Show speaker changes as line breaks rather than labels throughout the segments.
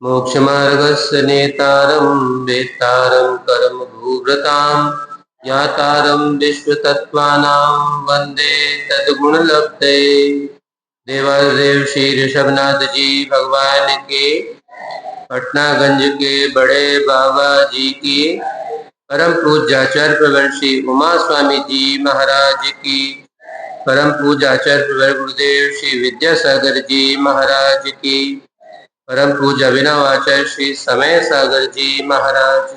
मोक्षमार्गस्य नेतारं वेत्तारं कर्मभूव्रतां ज्ञातारं विश्वतत्त्वानां वन्दे तद्गुणलब्धये। देवादेव श्री ऋषभनाथ जी भगवान के, पटनागंज के बड़े बाबा जी की, परम पूज्याचार्य प्रवर श्री उमा स्वामी जी महाराज की, परम पूज्याचार्य प्रवर गुरुदेव श्री विद्यासागर जी महाराज की, परम पूज्य अभिनव आचार्य श्री समय सागर जी महाराज।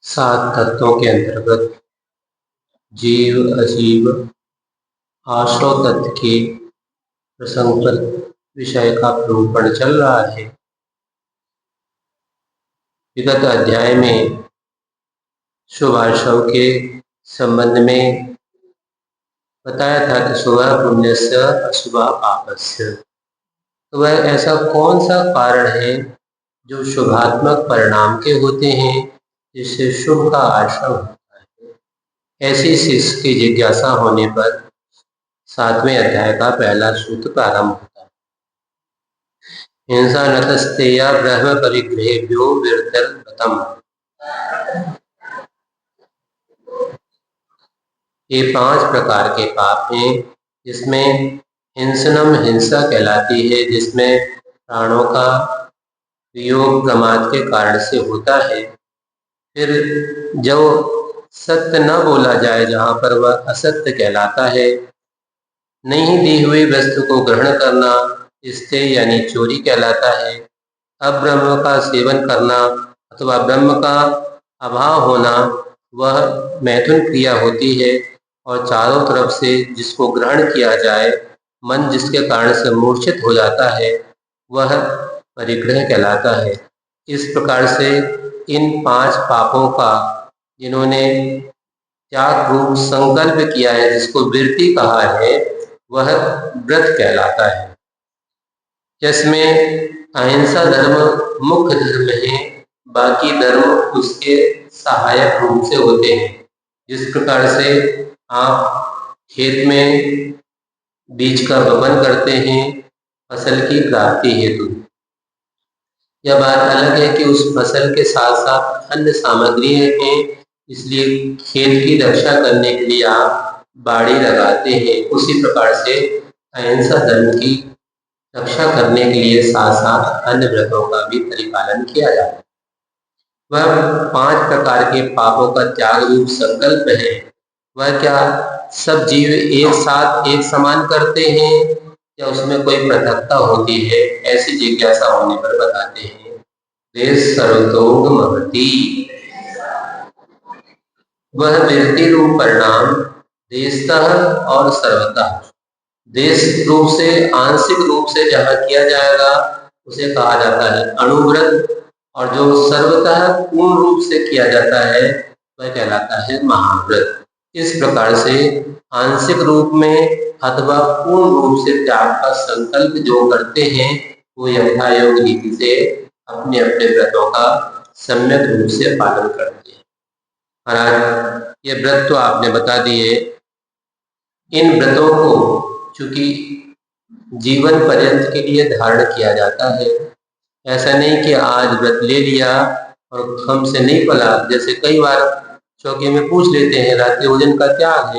सात तत्वों के अंतर्गत जीव अजीव आश्रव तत्व के प्रसंग पर विषय का निरूपण चल रहा है। विगत अध्याय में शुभ आश्रव के संबंध में बताया था कि शुभ पुण्यस्य अशुभ पापस्य। तो वह ऐसा कौन सा कारण है जो शुभात्मक परिणाम के होते हैं जिससे शुभ का आश्रम होता है। ऐसी शिष्य की जिज्ञासा होने पर 7वें अध्याय का पहला सूत्र प्रारंभ होता है। हिंसा नतस्तेया ब्रह्म परिग्रहेभ्यो विरतम। ये 5 प्रकार के पाप हैं जिसमें हिंसनम हिंसा कहलाती है, जिसमें प्राणों का वियोग प्रमाद के कारण से होता है। फिर जो सत्य न बोला जाए जहाँ पर वह असत्य कहलाता है। नहीं दी हुई वस्तु को ग्रहण करना स्ते यानी चोरी कहलाता है। अब्रह्म का सेवन करना अथवा ब्रह्म का अभाव होना वह मैथुन क्रिया होती है। और चारों तरफ से जिसको ग्रहण किया जाए, मन जिसके कारण से मूर्छित हो जाता है, वह परिग्रह कहलाता है। इस प्रकार से इन 5 पापों का जिन्होंने त्याग रूप संकल्प किया है, जिसको वृत्ति कहा है, वह व्रत कहलाता है। जिसमें अहिंसा धर्म मुख्य धर्म है, बाकी धर्म उसके सहायक रूप से होते हैं। जिस प्रकार से आप खेत में बीज का वपन करते हैं फसल की प्राप्ति हेतु। यह बात अलग है कि उस फसल के साथ साथ अन्य सामग्री हैं, इसलिए खेत की रक्षा करने के लिए आप बाड़ी लगाते हैं। उसी प्रकार से अहिंसा धर्म की रक्षा करने के लिए साथ साथ अन्य व्रतों का भी परिपालन किया जाता है। वह 5 प्रकार के पापों का त्याग रूप संकल्प है। वह क्या सब जीव एक साथ एक समान करते हैं या उसमें कोई पृथकता होती है? ऐसी जिज्ञासा होने पर बताते हैं देश सर्वतोग महती। वह वृत्ति रूप परिणाम देशतः और सर्वतः, देश रूप से आंशिक रूप से जहाँ किया जाएगा उसे कहा जाता है अणुव्रत, और जो सर्वतः पूर्ण रूप से किया जाता है वह कहलाता है महाव्रत। इस प्रकार से आंशिक रूप में अथवा पूर्ण रूप से त्याग का संकल्प जो करते हैं वो यथायोग रीति से अपने अपने व्रतों का सम्यक रूप से पालन करते हैं। महाराज ये व्रत तो आपने बता दिए। इन व्रतों को चूंकि जीवन पर्यंत के लिए धारण किया जाता है, ऐसा नहीं कि आज व्रत ले लिया और हमसे नहीं पला। जैसे कई बार चौकी में पूछ लेते हैं रात्रि भोजन का त्याग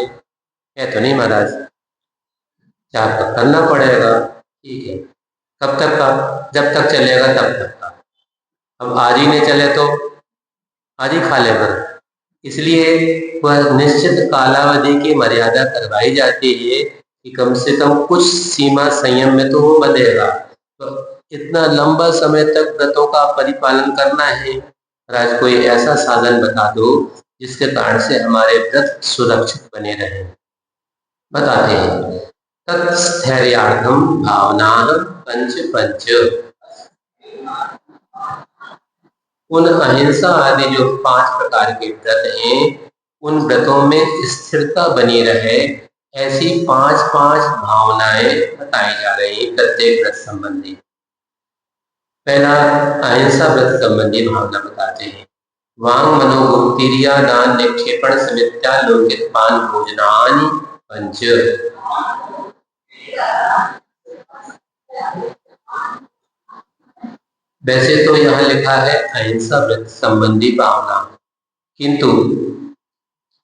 है तो नहीं महाराज, त्याग तो करना पड़ेगा। ठीक है, कब तक का? जब तक चलेगा तब तक का। अब आज ही नहीं चले तो आज ही खा ले व्रत। इसलिए वह निश्चित कालावधि की मर्यादा करवाई जाती है कि कम से कम कुछ सीमा संयम में तो वो बंधेगा। तो इतना लंबा समय तक व्रतों का परिपालन करना है। राज कोई ऐसा साधन बता दो जिसके कारण से हमारे व्रत सुरक्षित बने रहे। बताते हैं तत्स्थैर्यार्थम भावना पंच पंच। उन अहिंसा आदि जो 5 प्रकार के व्रत हैं, उन व्रतों में स्थिरता बनी रहे ऐसी 5-5 भावनाएं बताई जा रही हैं प्रत्येक व्रत संबंधी। पहला अहिंसा व्रत संबंधी भावना बताते हैं वांग मनोगुप्तिरिया दान निक्षेपण समित्या लोकित पान भोजनानि पंच। वैसे तो यहाँ लिखा है अहिंसा व्रत संबंधी भावना, किंतु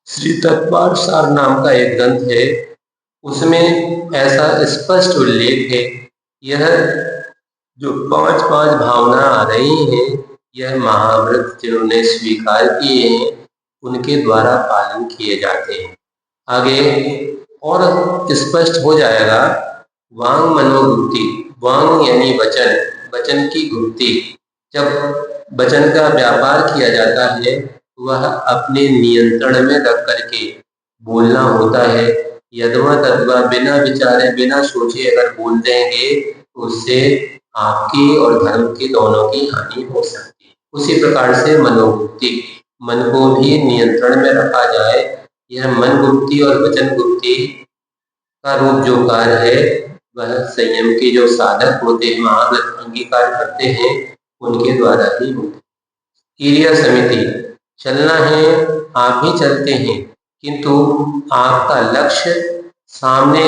श्री तत्वार सार नाम का एक ग्रंथ है, उसमें ऐसा स्पष्ट उल्लेख है। यह जो पांच पांच भावना आ रही हैं, यह महाव्रत जिन्होंने स्वीकार किए हैं उनके द्वारा पालन किए जाते हैं। आगे और स्पष्ट हो जाएगा। वांग मनोगुप्ति, वांग यानी वचन, वचन की गुप्ति। जब वचन का व्यापार किया जाता है, वह अपने नियंत्रण में रख करके बोलना होता है। यदवा तद्वा बिना विचारे बिना सोचे अगर बोल देंगे तो उससे आपकी और धर्म की दोनों की हानि हो सकती है। उसी प्रकार से मनोगुप्ति, मन को भी नियंत्रण में रखा जाए। यह मन गुप्ति और वचन गुप्ति का रूप जो कार्य है, वह संयम के जो साधक होते हैं, महाव्रत अंगीकार करते हैं, उनके द्वारा ही होते हैं। क्रिया समिति, चलना है, आप भी चलते हैं, किंतु आपका लक्ष्य सामने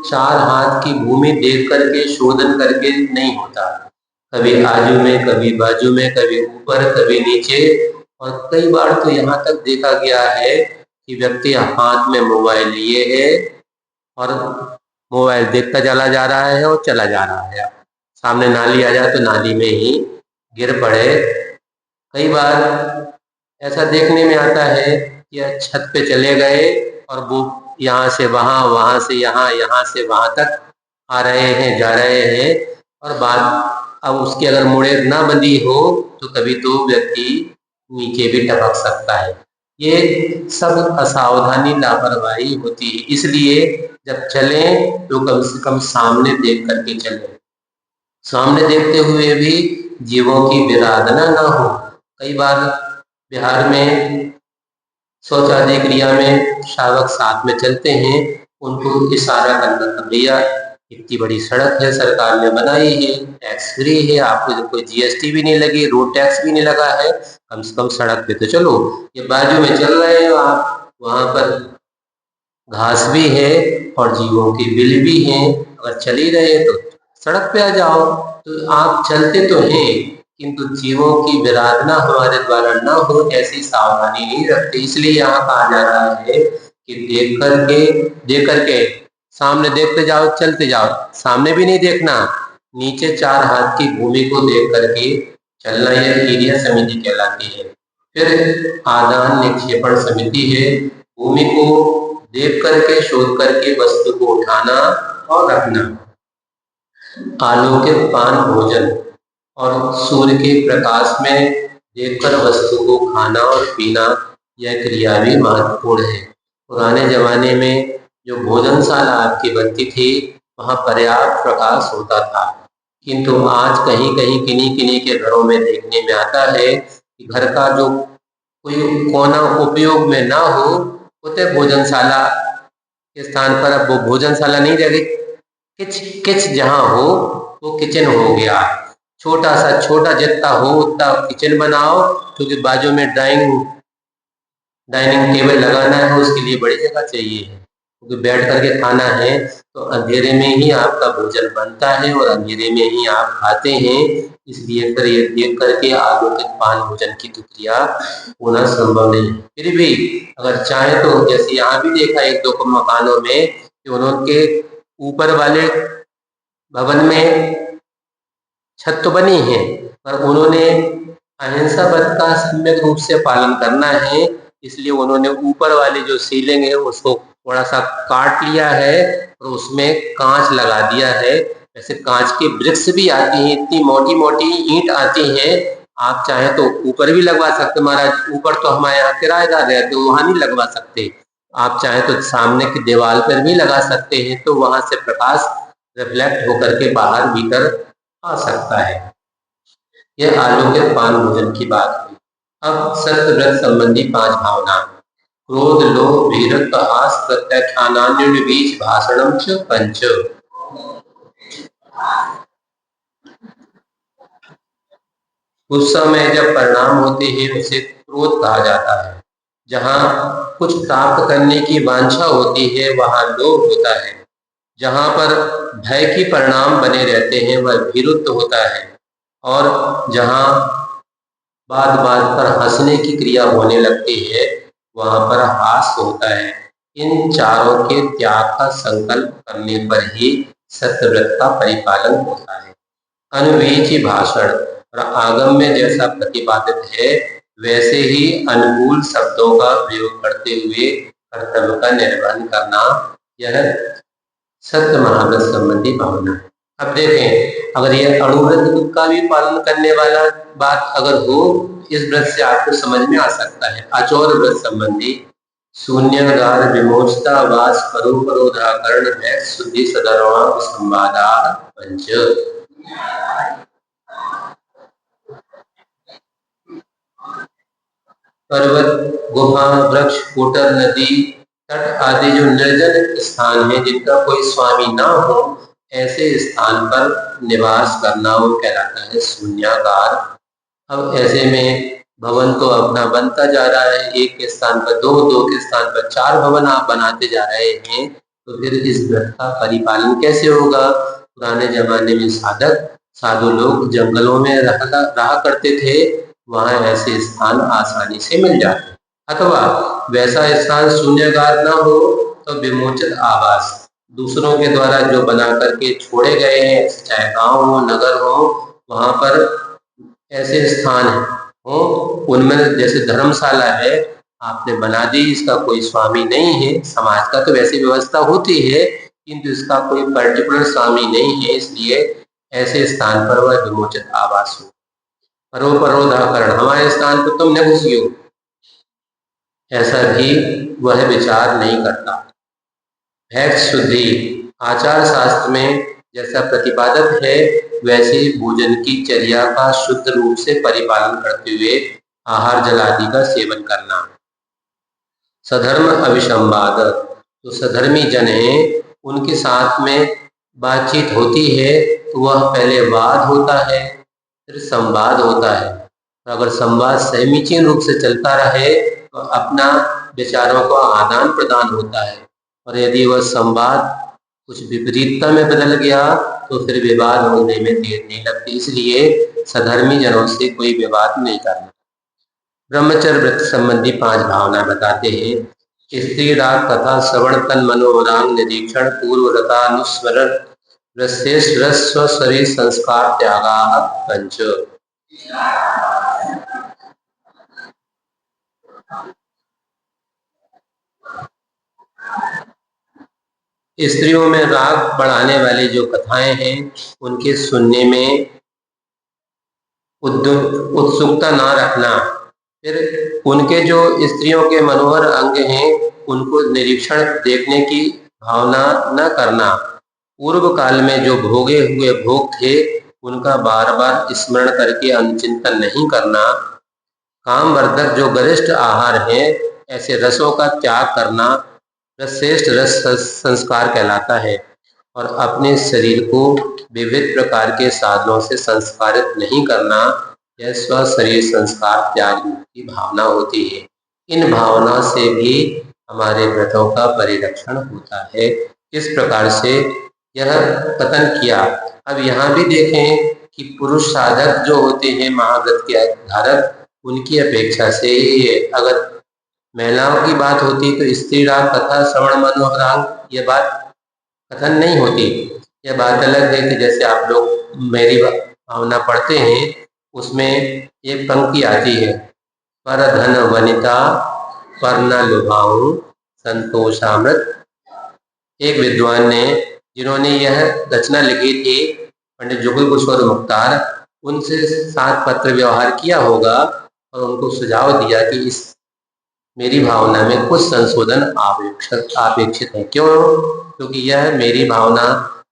चार हाथ की भूमि देख करके शोधन करके नहीं होता। कभी आजू में, कभी बाजू में, कभी ऊपर, कभी नीचे। और कई बार तो यहाँ तक देखा गया है कि व्यक्ति हाथ में मोबाइल लिए है और मोबाइल देखता चला जा रहा है और चला जा रहा है। सामने नाली आ जाए तो नाली में ही गिर पड़े। कई बार ऐसा देखने में आता है कि छत पे चले गए और वो यहाँ से वहाँ, वहाँ से यहाँ, यहाँ से वहाँ तक आ रहे हैं, जा रहे हैं। और बात अब उसकी अगर मुड़ेर ना बंधी हो तो कभी तो व्यक्ति नीचे भी टपक सकता है। ये सब असावधानी, लापरवाही होती है। इसलिए जब चलें तो कम से कम सामने देख करके चलें। सामने देखते हुए भी जीवों की विराधना ना हो। कई बार बिहार में शौचालय क्रिया में शावक साथ में चलते हैं, उनको इशारा करना था, भैया इतनी बड़ी सड़क है, सरकार ने बनाई है, टैक्स फ्री है, आपको कोई जीएसटी भी नहीं लगी, रोड टैक्स भी नहीं लगा है, कम से कम सड़क पे तो चलो। ये बाजू में चल रहे हो आप, वहां पर घास भी है और जीवों के बिल भी हैं, अगर चल ही रहे तो सड़क पे आ जाओ। तो आप चलते तो हैं, किंतु जीवों की विराधना हमारे द्वारा न हो ऐसी सावधानी नहीं रखते। इसलिए यहाँ कहा जा रहा है कि देख करके सामने देखते जाओ, चलते जाओ, सामने भी नहीं देखना, नीचे चार हाथ की भूमि को देख करके चलना। यह क्रिया समिति कहलाती है। फिर आदान निक्षेपण समिति है, भूमि को देख करके शोध करके वस्तु को उठाना और रखना। आलोकित पान भोजन, और सूर्य के प्रकाश में देखकर वस्तु को खाना और पीना, यह क्रिया भी महत्वपूर्ण है। पुराने जमाने में जो भोजनशाला आपकी बनती थी, वहाँ पर्याप्त प्रकाश होता था, किंतु आज कहीं कहीं किन्हीं किन्हीं के घरों में देखने में आता है कि घर का जो कोई कोना उपयोग में ना हो, उसे भोजनशाला के स्थान पर अब वो भोजनशाला नहीं रह गई, किच जहाँ हो वो किचन हो गया। छोटा सा, छोटा जितना हो उतना किचन बनाओ, क्योंकि बाजू में डाइनिंग टेबल लगाना है, उसके लिए बड़ी जगह चाहिए, क्योंकि बैठ करके खाना है तो अंधेरे में ही आपका भोजन बनता है और अंधेरे में ही आप खाते हैं। इसलिए फिर ये देख करके आलोकित पान भोजन की तो क्रिया होना संभव नहीं। फिर भी अगर चाहे तो जैसे यहाँ भी देखा एक दो मकानों में कि उन्होंने ऊपर वाले भवन में छत तो बनी है, पर उन्होंने अहिंसा व्रत का सम्यक रूप से पालन करना है, इसलिए उन्होंने ऊपर वाली जो सीलिंग है उसको थोड़ा सा काट लिया है और उसमें कांच लगा दिया है। ऐसे कांच के ब्रिक्स भी आती हैं, इतनी मोटी मोटी ईंट आती हैं, आप चाहे तो ऊपर भी लगवा सकते। महाराज ऊपर तो हमारे यहाँ किराएदार रहते, वहां नहीं लगवा सकते। आप चाहे तो सामने की दीवार पर भी लगा सकते हैं, तो वहां से प्रकाश रिफ्लेक्ट होकर के बाहर भीतर आ सकता है। यह आलोकित पान भोजन की बात हुई। अब सत्यव्रत संबंधी पांच भावना, क्रोध लोभ वीरत्व हास प्रत्याख्यानान्य बीज भाषणम च पंच। गुस्सा में जब परिणाम होते हैं उसे क्रोध कहा जाता है। जहाँ कुछ प्राप्त करने की वांछा होती है वहाँ लोभ होता है। जहाँ पर भय की परिणाम बने रहते हैं वह विरुद्ध होता है। और जहाँ बात बात पर हंसने की क्रिया होने लगती है वहाँ पर हास होता है। इन चारों के त्याग का संकल्प करने पर ही सत्यव्रत का परिपालन होता है। अनुवीची भाषण और आगम में जैसा प्रतिपादित है वैसे ही अनुकूल शब्दों का प्रयोग करते हुए कर्तव्य का निर्वहन करना, यह सत्य महाव्रत संबंधी भावना है। अब देखें, अगर यह अणुव्रत का भी पालन करने वाला बात अगर हो, इस व्रत से आपको समझ में आ सकता है। अचौर व्रत संबंधी शून्यगार विमोचता वास परोपरोधाकरण है शुद्धि सदर्वा संवादा पंच। पर्वत, गुफा, वृक्ष, कुटर, नदी, तट आदि जो निर्जन स्थान है जिनका कोई स्वामी ना हो, ऐसे स्थान पर निवास करना वो कहलाता है शून्यागार। अब ऐसे में भवन तो अपना बनता जा रहा है, एक के स्थान पर दो, दो के स्थान पर चार भवन आप बनाते जा रहे हैं, तो फिर इस व्रत का परिपालन कैसे होगा? पुराने जमाने में साधक साधु लोग जंगलों में रहा करते थे, वहां ऐसे स्थान आसानी से मिल जाते। अथवा वैसा स्थान शून्यगार न हो तो विमोचित आवास, दूसरों के द्वारा जो बना करके छोड़े गए हैं, चाहे गांव हो नगर हो, वहां पर ऐसे स्थान हो, उनमें जैसे धर्मशाला है आपने बना दी, इसका कोई स्वामी नहीं है, समाज का तो वैसी व्यवस्था होती है किंतु इसका कोई पर्टिकुलर स्वामी नहीं है, इसलिए ऐसे स्थान पर वह विमोचित आवास हो। परोपरोधाकरण, हमारे स्थान पर तुम न घुसियो, ऐसा भी वह विचार नहीं करता। भैक्ष शुद्धि, आचार शास्त्र में जैसा प्रतिपादित है वैसे भोजन की चर्या का शुद्ध रूप से परिपालन करते हुए आहार जल आदि का सेवन करना। सधर्म अभिसंवाद, तो सधर्मी जन है उनके साथ में बातचीत होती है तो वह पहले वाद होता है फिर संवाद होता है। अगर संवाद समीचीन रूप से चलता रहे तो अपना विचारों का आदान प्रदान होता है, और यदि वह संवाद कुछ विपरीतता में बदल गया तो फिर विवाद होने में देर नहीं लगती। इसलिए सधर्मी जनों से कोई विवाद नहीं करना। ब्रह्मचर्य व्रत संबंधी 5 भावना बताते हैं। स्त्री राग कथा श्रवण तन मनोरांग निरीक्षण पूर्व रतानुस्मरण रसेश रस स्व शरीर संस्कार त्यागा पंच। स्त्रियों में राग बढ़ाने वाली जो कथाएं हैं उनके सुनने में उत्सुकता ना रखना, फिर उनके जो स्त्रियों के मनोहर अंग हैं उनको निरीक्षण देखने की भावना न करना, पूर्व काल में जो भोगे हुए भोग थे उनका बार बार स्मरण करके अनुचिंतन नहीं करना, कामवर्धक जो गरिष्ठ आहार है ऐसे रसों का त्याग करना श्रेष्ठ रस संस्कार कहलाता है, और अपने शरीर को विविध प्रकार के साधनों से संस्कारित नहीं करना, यह स्व शरीर संस्कार त्याग की भावना होती है। इन भावना से भी हमारे व्रतों का परिरक्षण होता है। इस प्रकार से यह कथन किया। अब यहाँ भी देखें कि पुरुष साधक जो होते हैं महाव्रत के धारक, उनकी अपेक्षा से अगर महिलाओं की बात होती तो स्त्री राग कथा श्रवण मनोहरांग ये बात कथन नहीं होती। यह बात अलग है कि जैसे आप लोग मेरी भावना पढ़ते हैं उसमें एक पंक्ति आती है, पर धन वनिता पर न लुभाऊं संतोषामृत। एक विद्वान ने जिन्होंने यह रचना लिखी थी पंडित जुगल किशोर मुख्तार, उनसे 7 पत्र व्यवहार किया होगा और उनको सुझाव दिया कि इस मेरी भावना में कुछ संशोधन अपेक्षित है। क्यों? क्योंकि यह मेरी भावना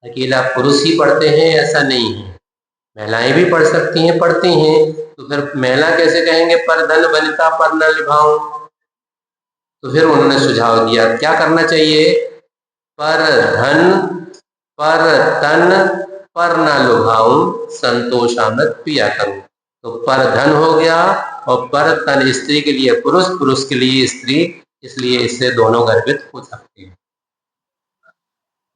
अकेला पुरुष ही पढ़ते हैं ऐसा नहीं है, महिलाएं भी पढ़ सकती हैं, पढ़ती हैं। तो फिर महिला कैसे कहेंगे पर धन वनिता पर न लुभाऊं? तो फिर उन्होंने सुझाव दिया क्या करना चाहिए, पर धन पर तन पर न लुभाऊं संतोषामृत पिया करूं। तो पर धन हो गया और पर तन स्त्री के लिए पुरुष, पुरुष के लिए स्त्री, इसलिए इससे दोनों गर्भित हो सकते हैं।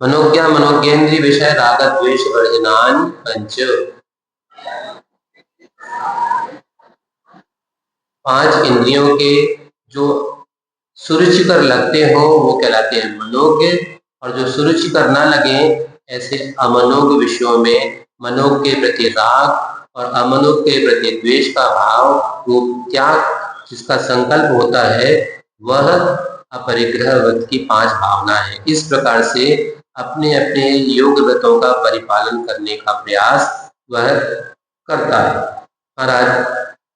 मनोज्ञा मनोज्ञेन्द्रिय विषय राग द्वेष वर्जनान पंच। 5 इंद्रियों के जो सुरुचिकर लगते हो वो कहलाते हैं मनोज्ञ, और जो सुरुचिकर न लगे ऐसे अमनोज्ञ विषयों में मनोज्ञ के प्रति राग और अमनोज्ञ के प्रति द्वेष का भाव रूप त्याग जिसका संकल्प होता है वह अपरिग्रह व्रत की 5 भावना है। इस प्रकार से अपने अपने योग व्रतों का परिपालन करने का प्रयास वह करता है। महाराज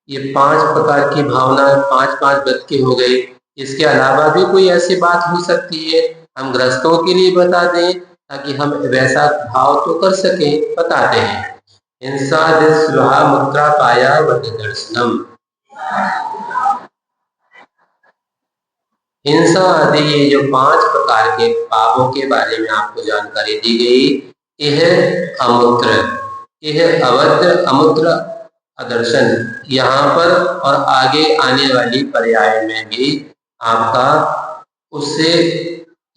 ये 5 प्रकार की भावना 5-5 व्रत के हो गए। इसके अलावा भी कोई ऐसी बात हो सकती है हम गृहस्थों के लिए बता दें ताकि हम वैसा भाव तो कर सकें, बताते हैं। हिंसा दिस्वा मुद्रा पाया वध दर्शनम। हिंसा आदि ये जो 5 प्रकार के पापों के बारे में आपको जानकारी दी गई, यह अमूत्र, यह अवध अमूत्र अदर्शन यहाँ पर और आगे आने वाली पर्याय में भी आपका उससे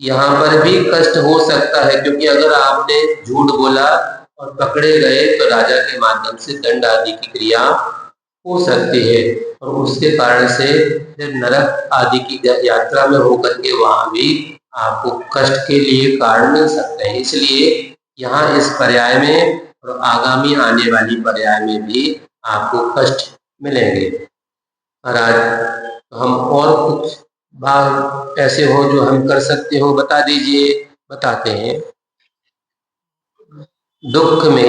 यहाँ पर भी कष्ट हो सकता है, क्योंकि अगर आपने झूठ बोला और पकड़े गए तो राजा के माध्यम से दंड आदि की क्रिया हो सकती है और उसके कारण से फिर नरक आदि की यात्रा में होकर के वहां भी आपको कष्ट के लिए कारण मिल सकते हैं। इसलिए यहाँ इस पर्याय में और आगामी आने वाली पर्याय में भी आपको कष्ट मिलेंगे। महाराज तो हम और कुछ भाग ऐसे हो जो हम कर सकते हो बता दीजिए। बताते हैं। दुख में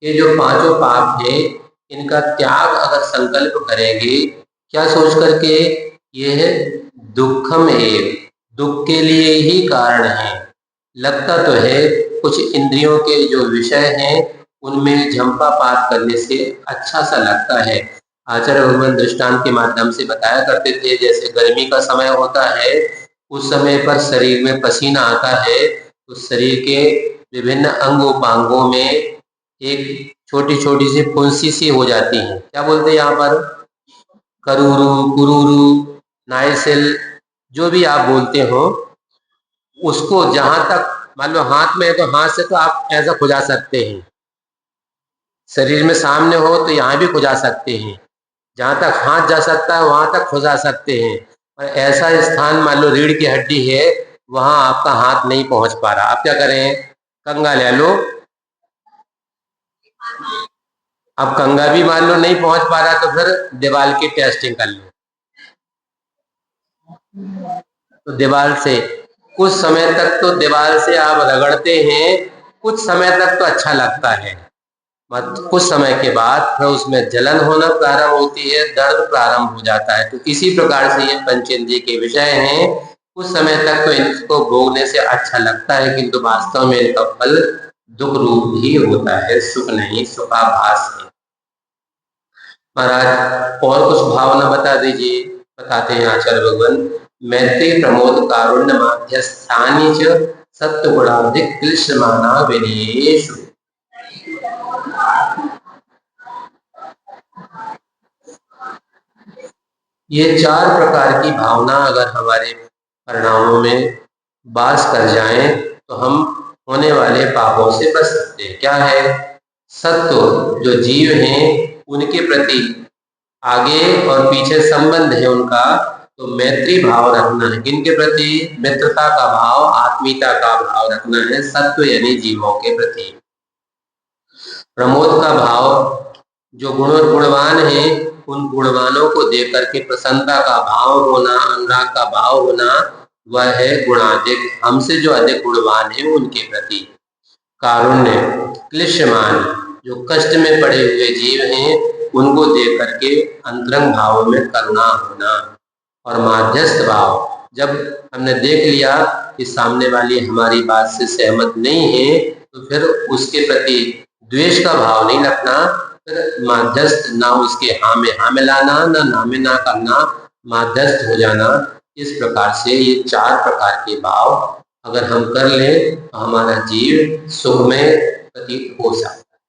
ये जो 5 पाप हैं इनका त्याग अगर संकल्प करेंगे क्या सोच करके, ये है दुखम एव, दुख के लिए ही कारण है। लगता तो है कुछ इंद्रियों के जो विषय हैं उनमें झंपा पात करने से अच्छा सा लगता है। आचार्य भगवान दृष्टांत के माध्यम से बताया करते थे, जैसे गर्मी का समय होता है उस समय पर शरीर में पसीना आता है तो शरीर के विभिन्न अंग उपांगों में एक छोटी छोटी सी फुंसी सी हो जाती है। क्या बोलते हैं यहाँ पर, करूरू कुरूरू नाइसिल जो भी आप बोलते हो, उसको जहां तक मान लो हाथ में है तो हाथ से तो आप ऐसा खुजा सकते हैं, शरीर में सामने हो तो यहाँ भी खुजा सकते हैं, जहां तक हाथ जा सकता है वहां तक खुजा सकते हैं। और ऐसा स्थान मान लो रीढ़ की हड्डी है वहां आपका हाथ नहीं पहुंच पा रहा, आप क्या करें, कंगा ले लो। अब कंगा भी मान लो नहीं पहुंच पा रहा तो फिर दीवार की टेस्टिंग कर लो। तो दीवार से कुछ समय तक तो दीवार से आप रगड़ते हैं, कुछ समय तक तो अच्छा लगता है, कुछ समय के बाद फिर उसमें जलन होना प्रारंभ होती है, दर्द प्रारंभ हो जाता है। तो इसी प्रकार से ये पंचेंद्रिय के विषय हैं। कुछ समय तक तो इनको भोगने से अच्छा लगता है किंतु वास्तव में इनका फल दुख रूप ही होता है, सुख नहीं, सुखाभास है। महाराज और कुछ भावना बता दीजिए। बताते हैं आचार्य भगवान, मैत्री प्रमोद कारुण्य माध्यस्थानी च सत्व गुणाधिक क्लिश्यमाना विनयेषु। ये 4 प्रकार की भावना अगर हमारे परिणामों में वास कर जाएं तो हम होने वाले पापों से बच सकते हैं। क्या है, सत्व जो जीव हैं उनके प्रति आगे और पीछे संबंध है उनका, तो मैत्री भाव रखना है। किनके प्रति, मित्रता का भाव, आत्मीयता का भाव रखना है सत्व यानी जीवों के प्रति। प्रमोद का भाव, जो गुणवान है उन गुणवानों को देख करके प्रसन्नता का भाव होना, अनुराग का भाव होना, वह है गुणाधिक, हमसे जो अधिक गुणवान है उनके प्रति। कारुण्य, क्लिश्यमान, जो कष्ट में पड़े हुए जीव हैं उनको देख करके अंतरंग भाव में करुणा होना। और माध्यस्थ भाव, जब हमने देख लिया कि सामने वाली हमारी बात से सहमत नहीं है तो फिर उसके प्रति द्वेष का भाव नहीं रखना, फिर माध्यस्थ, ना उसके हाँ में लाना, ना में ना करना, माध्यस्थ हो जाना। इस प्रकार से ये 4 प्रकार के भाव अगर हम कर लें तो हमारा जीव सुख में प्रतीत हो सकता है।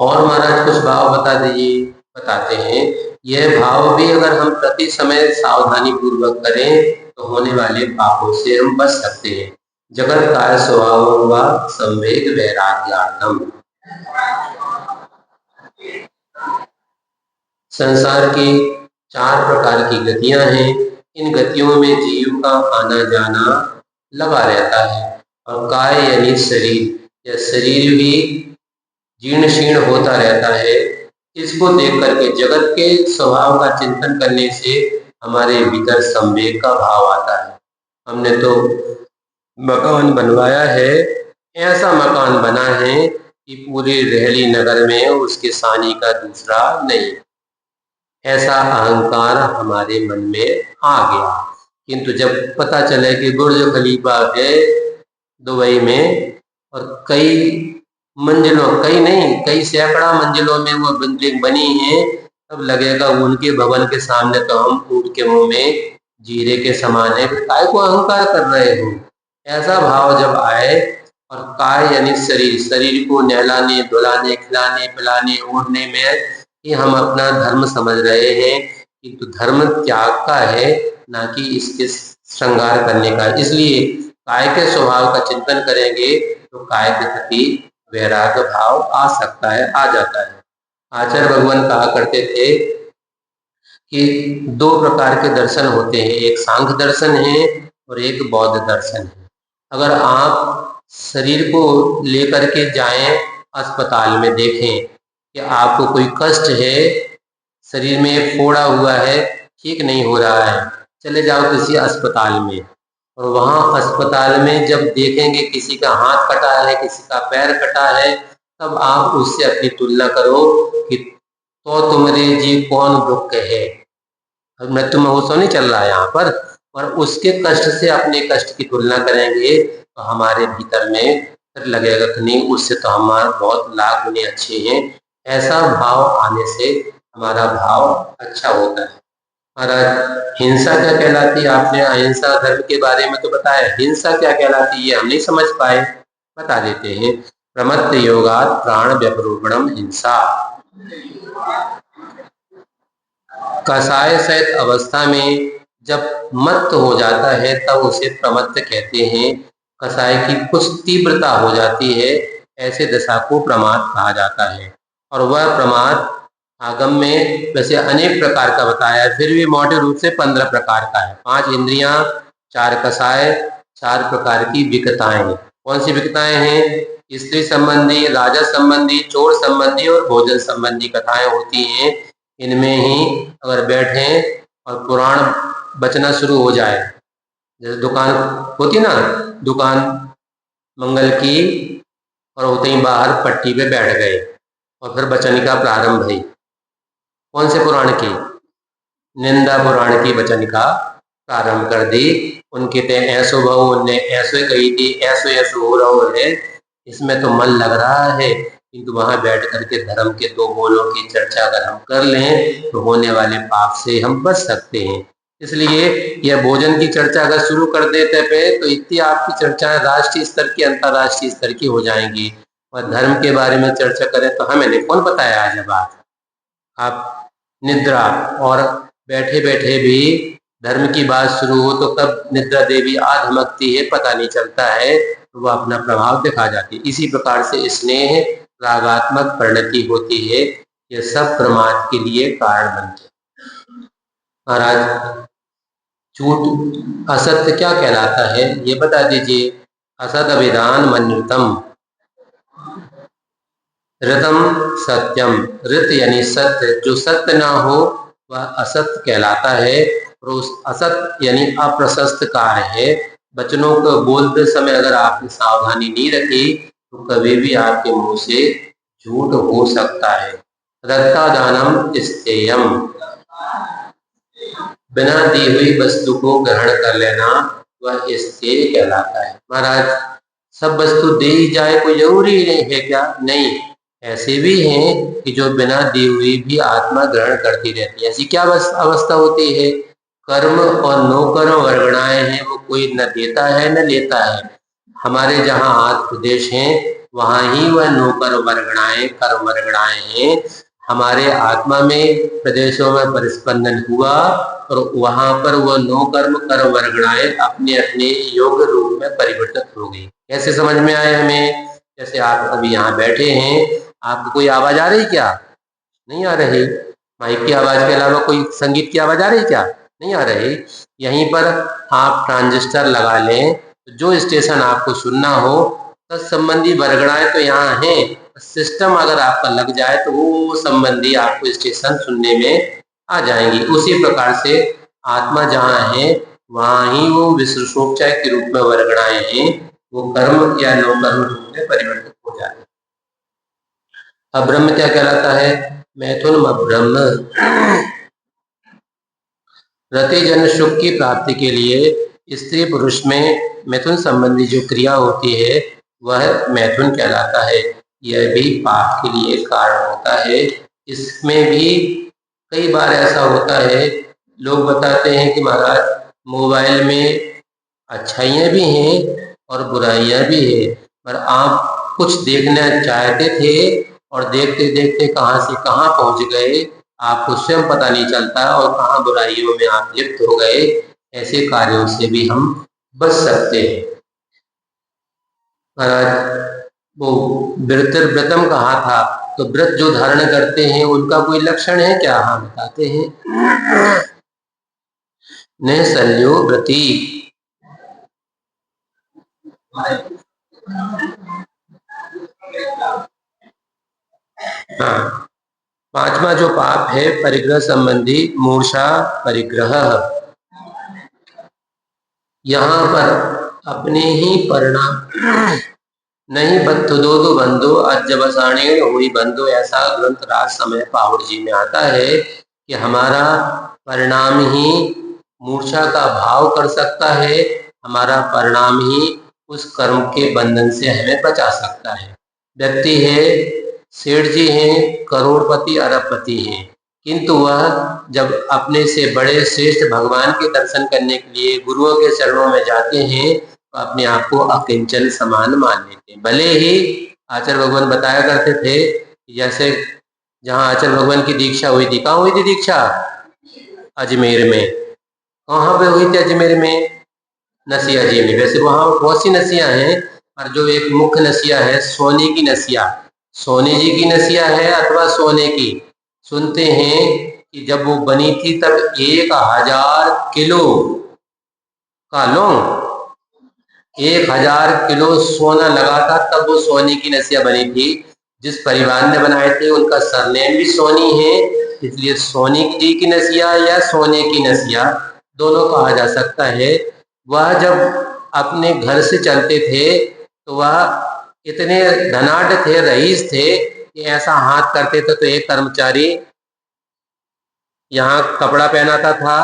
और महाराज कुछ भाव बता दीजिए। बताते हैं, यह भाव भी अगर हम प्रति समय सावधानी पूर्वक करें तो होने वाले पापों से हम बच सकते हैं। जगत काय स्वभाव व संवेग वैराग्यार्थम। संसार की 4 प्रकार की गतियां हैं। इन गतियों में जीव का आना जाना लगा रहता है। और काय यानी शरीर, यह शरीर भी जीर्ण शीर्ण होता रहता है। इसको देख करके जगत के स्वभाव का चिंतन करने से हमारे भीतर संवेग का भाव आता है। हमने तो मकान बनवाया है, ऐसा मकान बना है कि पूरे रहली नगर में उसके सानी का दूसरा नहीं। ऐसा अहंकार हमारे मन में आ गया। किंतु जब पता चले कि बुर्ज खलीफा है दुबई में और कई मंजिलों, कई नहीं कई सैकड़ा मंजिलों में वो बिल्डिंग बनी है, तब लगेगा उनके भवन के सामने तो हम ऊँट के मुंह में जीरे के समान है। काय को अहंकार कर रहे हो। ऐसा भाव जब आए, और काय यानी शरीर, शरीर को नहलाने धुलाने खिलाने पिलाने ओढ़ने में कि हम अपना धर्म समझ रहे हैं, किंतु धर्म त्याग का है, ना कि इसके श्रृंगार करने का। इसलिए काय के स्वभाव का चिंतन करेंगे तो काय के प्रति वैराग्य भाव आ सकता है, आ जाता है। आचार्य भगवान कहा करते थे कि 2 प्रकार के दर्शन होते हैं, एक सांख्य दर्शन है और एक बौद्ध दर्शन है। अगर आप शरीर को लेकर के जाएं अस्पताल में, देखें कि आपको कोई कष्ट है, शरीर में फोड़ा हुआ है, ठीक नहीं हो रहा है, चले जाओ किसी अस्पताल में, और वहाँ अस्पताल में जब देखेंगे किसी का हाथ कटा है, किसी का पैर कटा है, तब आप उससे अपनी तुलना करो कि तो तुम्हारे जी कौन दुख है। मृत्यु महोत्सव नहीं चल रहा है यहाँ पर, और उसके कष्ट से अपने कष्ट की तुलना करेंगे तो हमारे भीतर में फिर लगेगा कि नहीं, उससे तो हमारा बहुत लाख गुने अच्छे हैं। ऐसा भाव आने से हमारा भाव अच्छा होता है। महाराज हिंसा क्या कहलाती है, आपने अहिंसा धर्म के बारे में तो बताया, हिंसा क्या कहलाती है हम नहीं समझ पाए, बता देते हैं। प्रमत्त योगात् प्राण व्यपरूपणम हिंसा। कसाय सहित अवस्था में जब मत्त हो जाता है तब उसे प्रमत्त कहते हैं। कसाय की कुछ तीव्रता हो जाती है, ऐसे दशा को प्रमाद कहा जाता है। और वह प्रमाद आगम में वैसे अनेक प्रकार का बताया है, फिर भी मोटे रूप से 15 प्रकार का है। 5 इंद्रियां, 4 कसाय, 4 प्रकार की विकताएं। कौन सी विकताएं हैं? स्त्री संबंधी, राजा संबंधी, चोर संबंधी और भोजन संबंधी कथाएं होती हैं। इनमें ही अगर बैठे और पुराण बचना शुरू हो जाए, जैसे दुकान होती ना, दुकान मंगल की, और होते ही बाहर पट्टी पे बैठ गए और फिर बचन का प्रारंभ है। कौन से पुराण की? निंदा पुराण की बचन का प्रारंभ कर दी। उनके ते ऐसो बहु, उनने ऐसो ही कही थी, ऐसो ऐसो हो रहा है, इसमें तो मन लग रहा है, किंतु वहां बैठ करके धर्म के 2 बोलों की चर्चा अगर हम कर लें तो होने वाले पाप से हम बच सकते हैं। इसलिए यह भोजन की चर्चा अगर शुरू कर देते पे तो इतनी आपकी चर्चाएं राष्ट्रीय स्तर की, अंतर्राष्ट्रीय स्तर की हो जाएंगी। और धर्म के बारे में चर्चा करें तो हमें कौन बताया आज बात। आप निद्रा, और बैठे बैठे भी धर्म की बात शुरू हो तो कब निद्रा देवी आधमकती है पता नहीं चलता है, तो वह अपना प्रभाव दिखा जाती है। इसी प्रकार से स्नेह रागात्मक परिणति होती है। यह सब प्रमाद के लिए कारण बनते हैं। महाराज झूठ असत्य क्या कहलाता है ये बता दीजिए। असत अभिधान मन्युतम ऋतम सत्यम। ऋत यानी सत्य, जो सत्य ना हो वह असत्य कहलाता है। और उस असत यानी अप्रशस्त कार्य है। वचनों को बोलते समय अगर आपने सावधानी नहीं रखी तो कभी भी आपके मुंह से झूठ हो सकता है। रत्तादानम स्थेयम, बिना दी हुई वस्तु को ग्रहण कर लेना वह स्थेय कहलाता है। महाराज सब वस्तु दे ही जाए कोई जरूरी नहीं है क्या? नहीं, ऐसे भी हैं कि जो बिना दी हुई भी आत्मा ग्रहण करती रहती है। ऐसी क्या अवस्था होती है? कर्म और नौकर्म वर्गणाएं हैं, वो कोई न देता है न लेता है। हमारे जहाँ आठ प्रदेश हैं वहाँ ही वह नौकर वर्गणाएं कर्म वर्गणाएं हैं। हमारे आत्मा में प्रदेशों में परिस्पंदन हुआ और वहां पर वह नौ कर्म कर्म वर्गणाएं अपने अपने योग रूप में परिवर्तित हो गई। कैसे समझ में आए हमें? जैसे आप अभी यहाँ बैठे हैं, आपको कोई आवाज आ रही क्या? नहीं आ रही। माइक की आवाज के अलावा कोई संगीत की आवाज आ रही क्या? नहीं आ रही। यहीं पर आप ट्रांजिस्टर लगा लें, तो जो स्टेशन आपको सुनना हो तत्संबंधी वर्गणाएं तो यहाँ हैं। सिस्टम अगर आपका लग जाए तो वो संबंधी आपको स्टेशन सुनने में आ जाएंगी। उसी प्रकार से आत्मा जहाँ है वहाँ ही वो विश्वसोपचार के रूप में वर्गणाएं हैं, वो कर्म या नो कर्म रूप में परिवर्तित हो जाते हैं। अब ब्रह्म क्या कहलाता है? मैथुन ब्रह्म। रति जन सुख की प्राप्ति के लिए स्त्री पुरुष में मैथुन संबंधी जो क्रिया होती है वह मैथुन कहलाता है। यह भी पाप के लिए कारण होता है। इसमें भी कई बार ऐसा होता है, लोग बताते हैं कि महाराज मोबाइल में अच्छाइयाँ भी हैं और बुराइयाँ भी हैं, पर आप कुछ देखना चाहते थे और देखते देखते कहाँ से कहाँ पहुँच गए आपको स्वयं पता नहीं चलता और कहाँ बुराइयों में आप लिप्त हो गए। ऐसे कार्यों से भी हम बच सकते हैं। महाराज वो व्रतम कहा था, तो व्रत जो धारण करते हैं उनका कोई लक्षण है क्या? हाँ बताते हैं। न शल्यो व्रती। हाँ, पांचवा जो पाप है परिग्रह संबंधी मूर्छा परिग्रह। यहाँ पर अपने ही परिणाम नहीं बत्तो दो बंधु अजबसाणी हुई बंधु, ऐसा ग्रंथ राज समय पाहुड़ जी में आता है कि हमारा परिणाम ही मूर्छा का भाव कर सकता है, हमारा परिणाम ही उस कर्म के बंधन से हमें बचा सकता है। व्यक्ति है, सेठ जी हैं, करोड़पति अरबपति हैं, किंतु वह जब अपने से बड़े श्रेष्ठ भगवान के दर्शन करने के लिए गुरुओं के चरणों में जाते हैं तो अपने आप को अकिंचन समान मान लेते हैं। भले ही आचार्य भगवान बताया करते थे, जैसे जहाँ आचार्य भगवान की दीक्षा हुई थी, कहाँ हुई थी दीक्षा? अजमेर में। कहाँ पे हुई थी? अजमेर में नसिया जी में। वैसे वहाँ बहुत सी नसियाँ हैं, और जो एक मुख्य नसिया है सोने की नसिया, सोने जी की नसिया है अथवा सोने की। सुनते हैं कि जब वो बनी थी तब 1000 किलो का लौंग, 1000 किलो सोना लगा था, तब वो सोने की नसिया बनी थी। जिस परिवार ने बनाए थे उनका सरनेम भी सोनी है, इसलिए सोनी जी की नसिया या सोने की नसिया दोनों कहा जा सकता है। वह जब अपने घर से चलते थे तो वह इतने धनाढ़ थे, रईस थे कि ऐसा हाथ करते थे तो एक कर्मचारी यहाँ कपड़ा पहनाता था,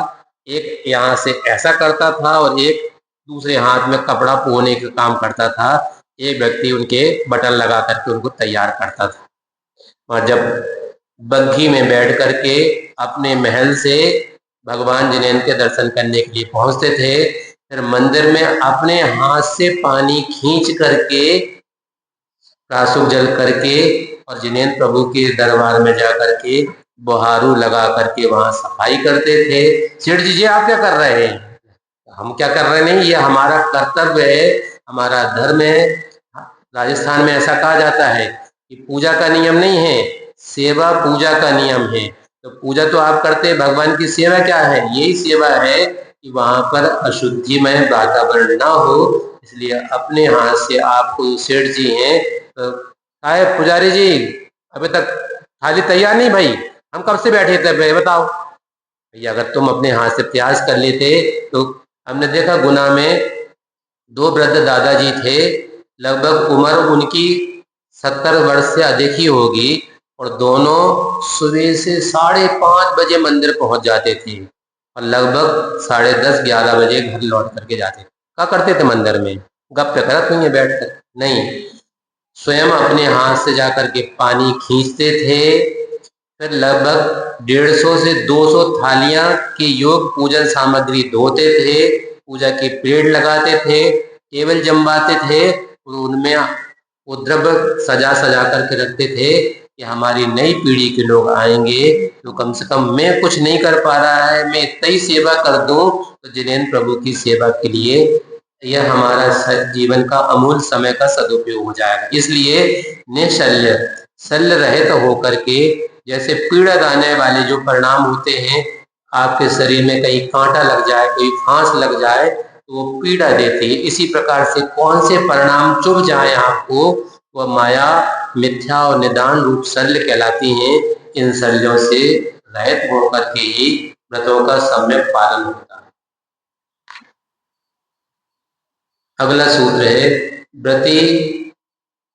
एक यहाँ से ऐसा करता था और एक दूसरे हाथ में कपड़ा पोने का काम करता था। एक व्यक्ति उनके बटन लगा करके उनको तैयार करता था। और जब बग्घी में बैठ करके अपने महल से भगवान जिनेन्द्र के दर्शन करने के लिए पहुंचते थे, फिर मंदिर में अपने हाथ से पानी खींच करके प्राशुक जल करके और जिनेन्द्र प्रभु के दरबार में जा करके बुहारू लगा करके वहां सफाई करते थे। सेठ जी आप क्या कर रहे हैं? हम क्या कर रहे नहीं, ये हमारा कर्तव्य है, हमारा धर्म है। राजस्थान में ऐसा कहा जाता है कि पूजा का नियम नहीं है, सेवा पूजा का नियम है। तो पूजा तो आप करते हैं, भगवान की सेवा क्या है? यही सेवा है कि वहां पर अशुद्धिमय वातावरण ना हो। इसलिए अपने हाथ से आपको सेठ जी हैं तो पुजारी जी अभी तक थाली तैयार नहीं भाई, हम कब से बैठे थे भाई बताओ। भैया अगर तुम अपने हाथ से प्रयास कर लेते तो। हमने देखा गुना में 2 वृद्ध दादाजी थे, लगभग उम्र उनकी 70 वर्ष से अधिक ही होगी, और दोनों सुबह से 5:30 बजे मंदिर पहुंच जाते थे और लगभग 10:30-11 बजे घर लौट करके जाते थे। क्या करते थे मंदिर में? गप्पे करत हुई बैठ कर नहीं, स्वयं अपने हाथ से जाकर के पानी खींचते थे, फिर लगभग 150 से 200 थालियां की योग पूजन सामग्री धोते थे, पूजा के पेड़ लगाते थे, टेबल जमवाते थे और उनमें वो द्रव्य सजा सजा करके रखते थे कि हमारी नई पीढ़ी के लोग आएंगे तो कम से कम मैं कुछ नहीं कर पा रहा है, मैं इतना ही सेवा कर दूं तो जिनेन्द्र प्रभु की सेवा के लिए यह हमारा जीवन का अमूल्य समय का सदुपयोग हो जाएगा। इसलिए निशल्य शल्य रहित होकर के, जैसे पीड़ा दाने वाले जो परिणाम होते हैं, आपके शरीर में कहीं कांटा लग जाए, कोई फांस लग जाए तो वो पीड़ा देती है। इसी प्रकार से कौन से परिणाम चुभ जाए आपको, वह माया मिथ्या और निदान रूप शल्य कहलाती हैं। इन शल्यों से रहित होकर के ही व्रतों का सम्यक पालन होता है। अगला सूत्र है, व्रती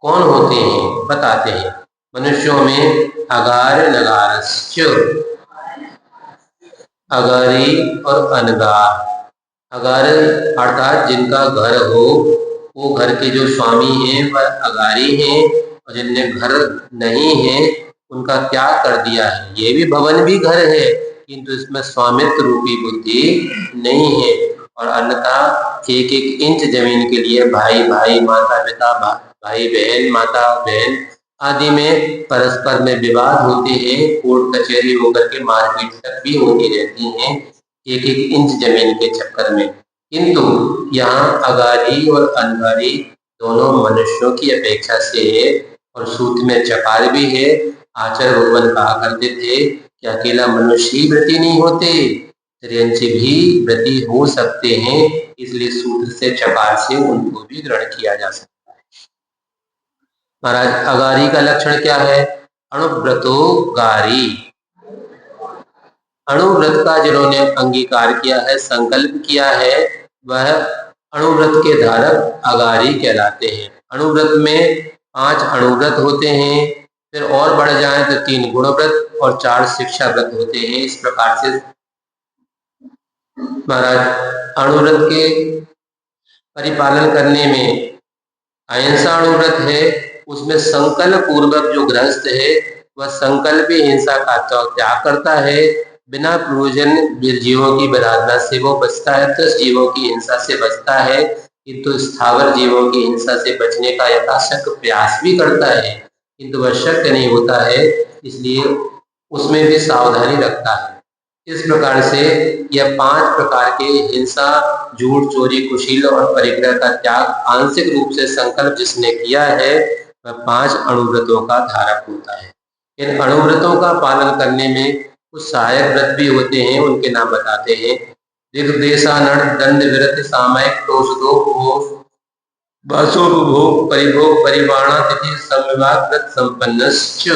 कौन होते हैं बताते हैं। मनुष्यों में अगार नगारश्च, अगारी और अनगार। अगार अर्थात जिनका घर हो, वो घर के जो स्वामी हैं वह अगारी हैं, और जिनने घर नहीं है उनका त्याग कर दिया है। ये भी भवन भी घर है किंतु इसमें स्वामित्व रूपी बुद्धि नहीं है। और अन्यथा एक एक इंच जमीन के लिए भाई भाई, माता पिता भाई बहन, माता बहन आदि में परस्पर में विवाद होते हैं, कोर्ट कचहरी होकर के मारपीट तक भी होती रहती हैं एक एक इंच जमीन के चक्कर में। किंतु यहाँ अगारी और अनगारी दोनों मनुष्यों की अपेक्षा से है। और सूत्र में चकार भी है। आचार्य भगवान कहा करते थे कि अकेला मनुष्य ही व्रती नहीं होते, त्रियंची भी व्रती हो सकते हैं। इसलिए सूत्र से चकार से उनको भी ग्रहण किया जा सकता है। महाराज अगारी का लक्षण क्या है? अणुव्रतो गारी। अणुव्रत का जिन्होंने अंगीकार किया है, संकल्प किया है, वह अणुव्रत के धारक अगारी कहलाते हैं। अणुव्रत में 5 अणुव्रत होते हैं, फिर और बढ़ जाएं तो 3 गुणव्रत और 4 शिक्षा व्रत होते हैं। इस प्रकार से महाराज अणुव्रत के परिपालन करने में अहिंसा अणुव्रत है, उसमें संकल्प पूर्वक जो गृहस्थ है वह संकल्प हिंसा का त्याग करता है। बिना प्रयोजन जीवों की विराधना से वो बचता है, 10 जीवों की हिंसा से बचता है, किंतु स्थावर जीवों की हिंसा से बचने का यथाशक्य प्रयास भी करता है, किंतु वह शक्य नहीं होता है, इसलिए उसमें भी सावधानी रखता है। इस प्रकार से यह 5 प्रकार के हिंसा, झूठ, चोरी, कुशील और परिग्रह का त्याग आंशिक रूप से संकल्प जिसने किया है वह 5 अणुव्रतों का धारक होता है। इन अणुव्रतों का पालन करने में कुछ सहायक व्रत भी होते हैं, उनके नाम बताते हैं। दिग्देशानर्थ दंड विरत सामयिक तोषदोपभोग वासोपभोग परिभोग परिवाणा तिथि संविवाद व्रत संपन्नश्च।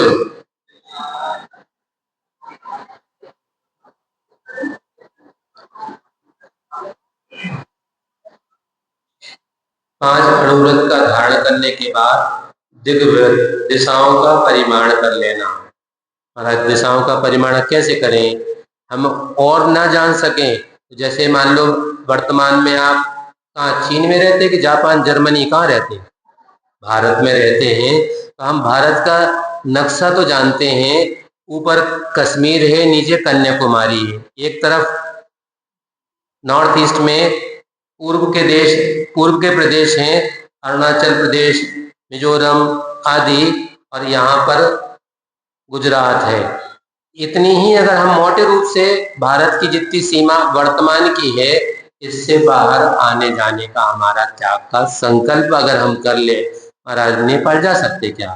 5 अणुव्रत का धारण करने के बाद दिग्व्रत दिशाओं का परिमाण कर लेना। महाराज दिशाओं का परिमाण कैसे करें? हम और ना जान सकें तो जैसे मान लो वर्तमान में आप कहाँ, चीन में रहते कि जापान जर्मनी, कहाँ रहते हैं? भारत में रहते हैं। तो हम भारत का नक्शा तो जानते हैं, ऊपर कश्मीर है, नीचे कन्याकुमारी है। एक तरफ नॉर्थ ईस्ट में पूर्व के प्रदेश हैं, अरुणाचल प्रदेश, मिजोरम आदि, और यहाँ पर गुजरात है। इतनी ही अगर हम मोटे रूप से भारत की जितनी सीमा वर्तमान की है, इससे बाहर आने जाने का हमारा त्याग का संकल्प अगर हम कर ले, महाराज नेपाल जा सकते क्या?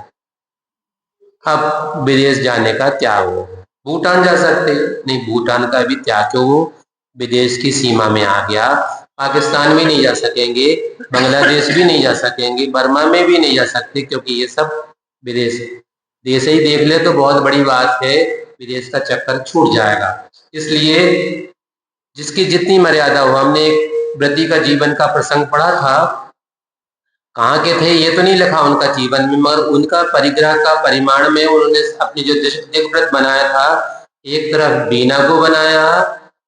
अब विदेश जाने का त्याग हो। भूटान जा सकते नहीं, भूटान का भी त्याग हो, विदेश की सीमा में आ गया। पाकिस्तान भी नहीं जा सकेंगे, बांग्लादेश भी नहीं जा सकेंगे, बर्मा में भी नहीं जा सकते, क्योंकि ये सब विदेश देश ही देख ले तो बहुत बड़ी बात है, विदेश का चक्कर छूट जाएगा। इसलिए जिसकी जितनी मर्यादा हो, हमने एक व्रती का जीवन का प्रसंग पढ़ा था, कहाँ के थे ये तो नहीं लिखा उनका जीवन में, मगर उनका परिग्रह का परिमाण में उन्होंने अपनी जो दिग्व्रत बनाया था, एक तरफ बीना को बनाया,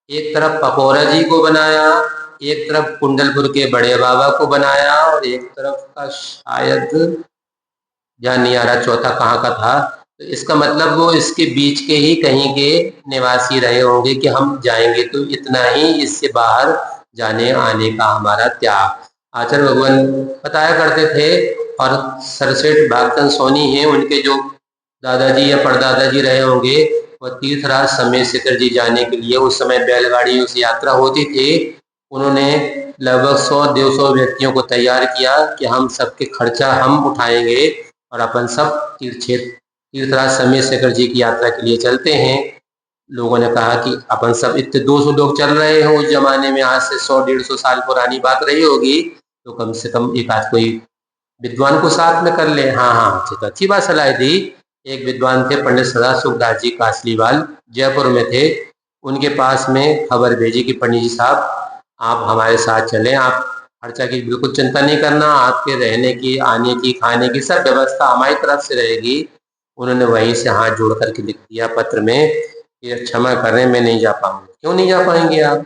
एक तरफ पकौरा जी को बनाया, एक तरफ कुंडलपुर के बड़े बाबा को बनाया, और एक तरफ का शायद ध्यान नहीं आ रहा चौथा कहाँ का था। तो इसका मतलब वो इसके बीच के ही कहीं के निवासी रहे होंगे कि हम जाएंगे तो इतना ही, इससे बाहर जाने आने का हमारा त्याग। आचार्य भगवान बताया करते थे, और सरसेठ भागचंद सोनी हैं, उनके जो दादाजी या परदादाजी रहे होंगे, वह तीर्थराज समय शेखर जी जाने के लिए उस समय बैलगाड़ियों से यात्रा होती थी। उन्होंने लगभग 100-150 व्यक्तियों को तैयार किया कि हम सबके खर्चा हम उठाएंगे और अपन सब तीर्थराज समय शेखर जी की यात्रा के लिए चलते हैं। लोगों ने कहा कि अपन सब इतने 200 लोग चल रहे हैं, उस जमाने में आज से 100-150 साल पुरानी बात रही होगी, तो कम से कम एक आध कोई विद्वान को साथ में कर ले। हाँ हाँ, तो अच्छी बात सलाह दी। एक विद्वान थे पंडित सदा सुखदास जी कासलीवाल, जयपुर में थे। उनके पास में खबर भेजी कि पंडित जी साहब आप हमारे साथ चलें, आप खर्चा की बिल्कुल चिंता नहीं करना, आपके रहने की, आने की, खाने की सब व्यवस्था हमारी तरफ से रहेगी। उन्होंने वहीं से हाथ जोड़ करके लिख दिया पत्र में कि क्षमा करें, मैं नहीं जा पाऊंगा। क्यों नहीं जा पाएंगे आप?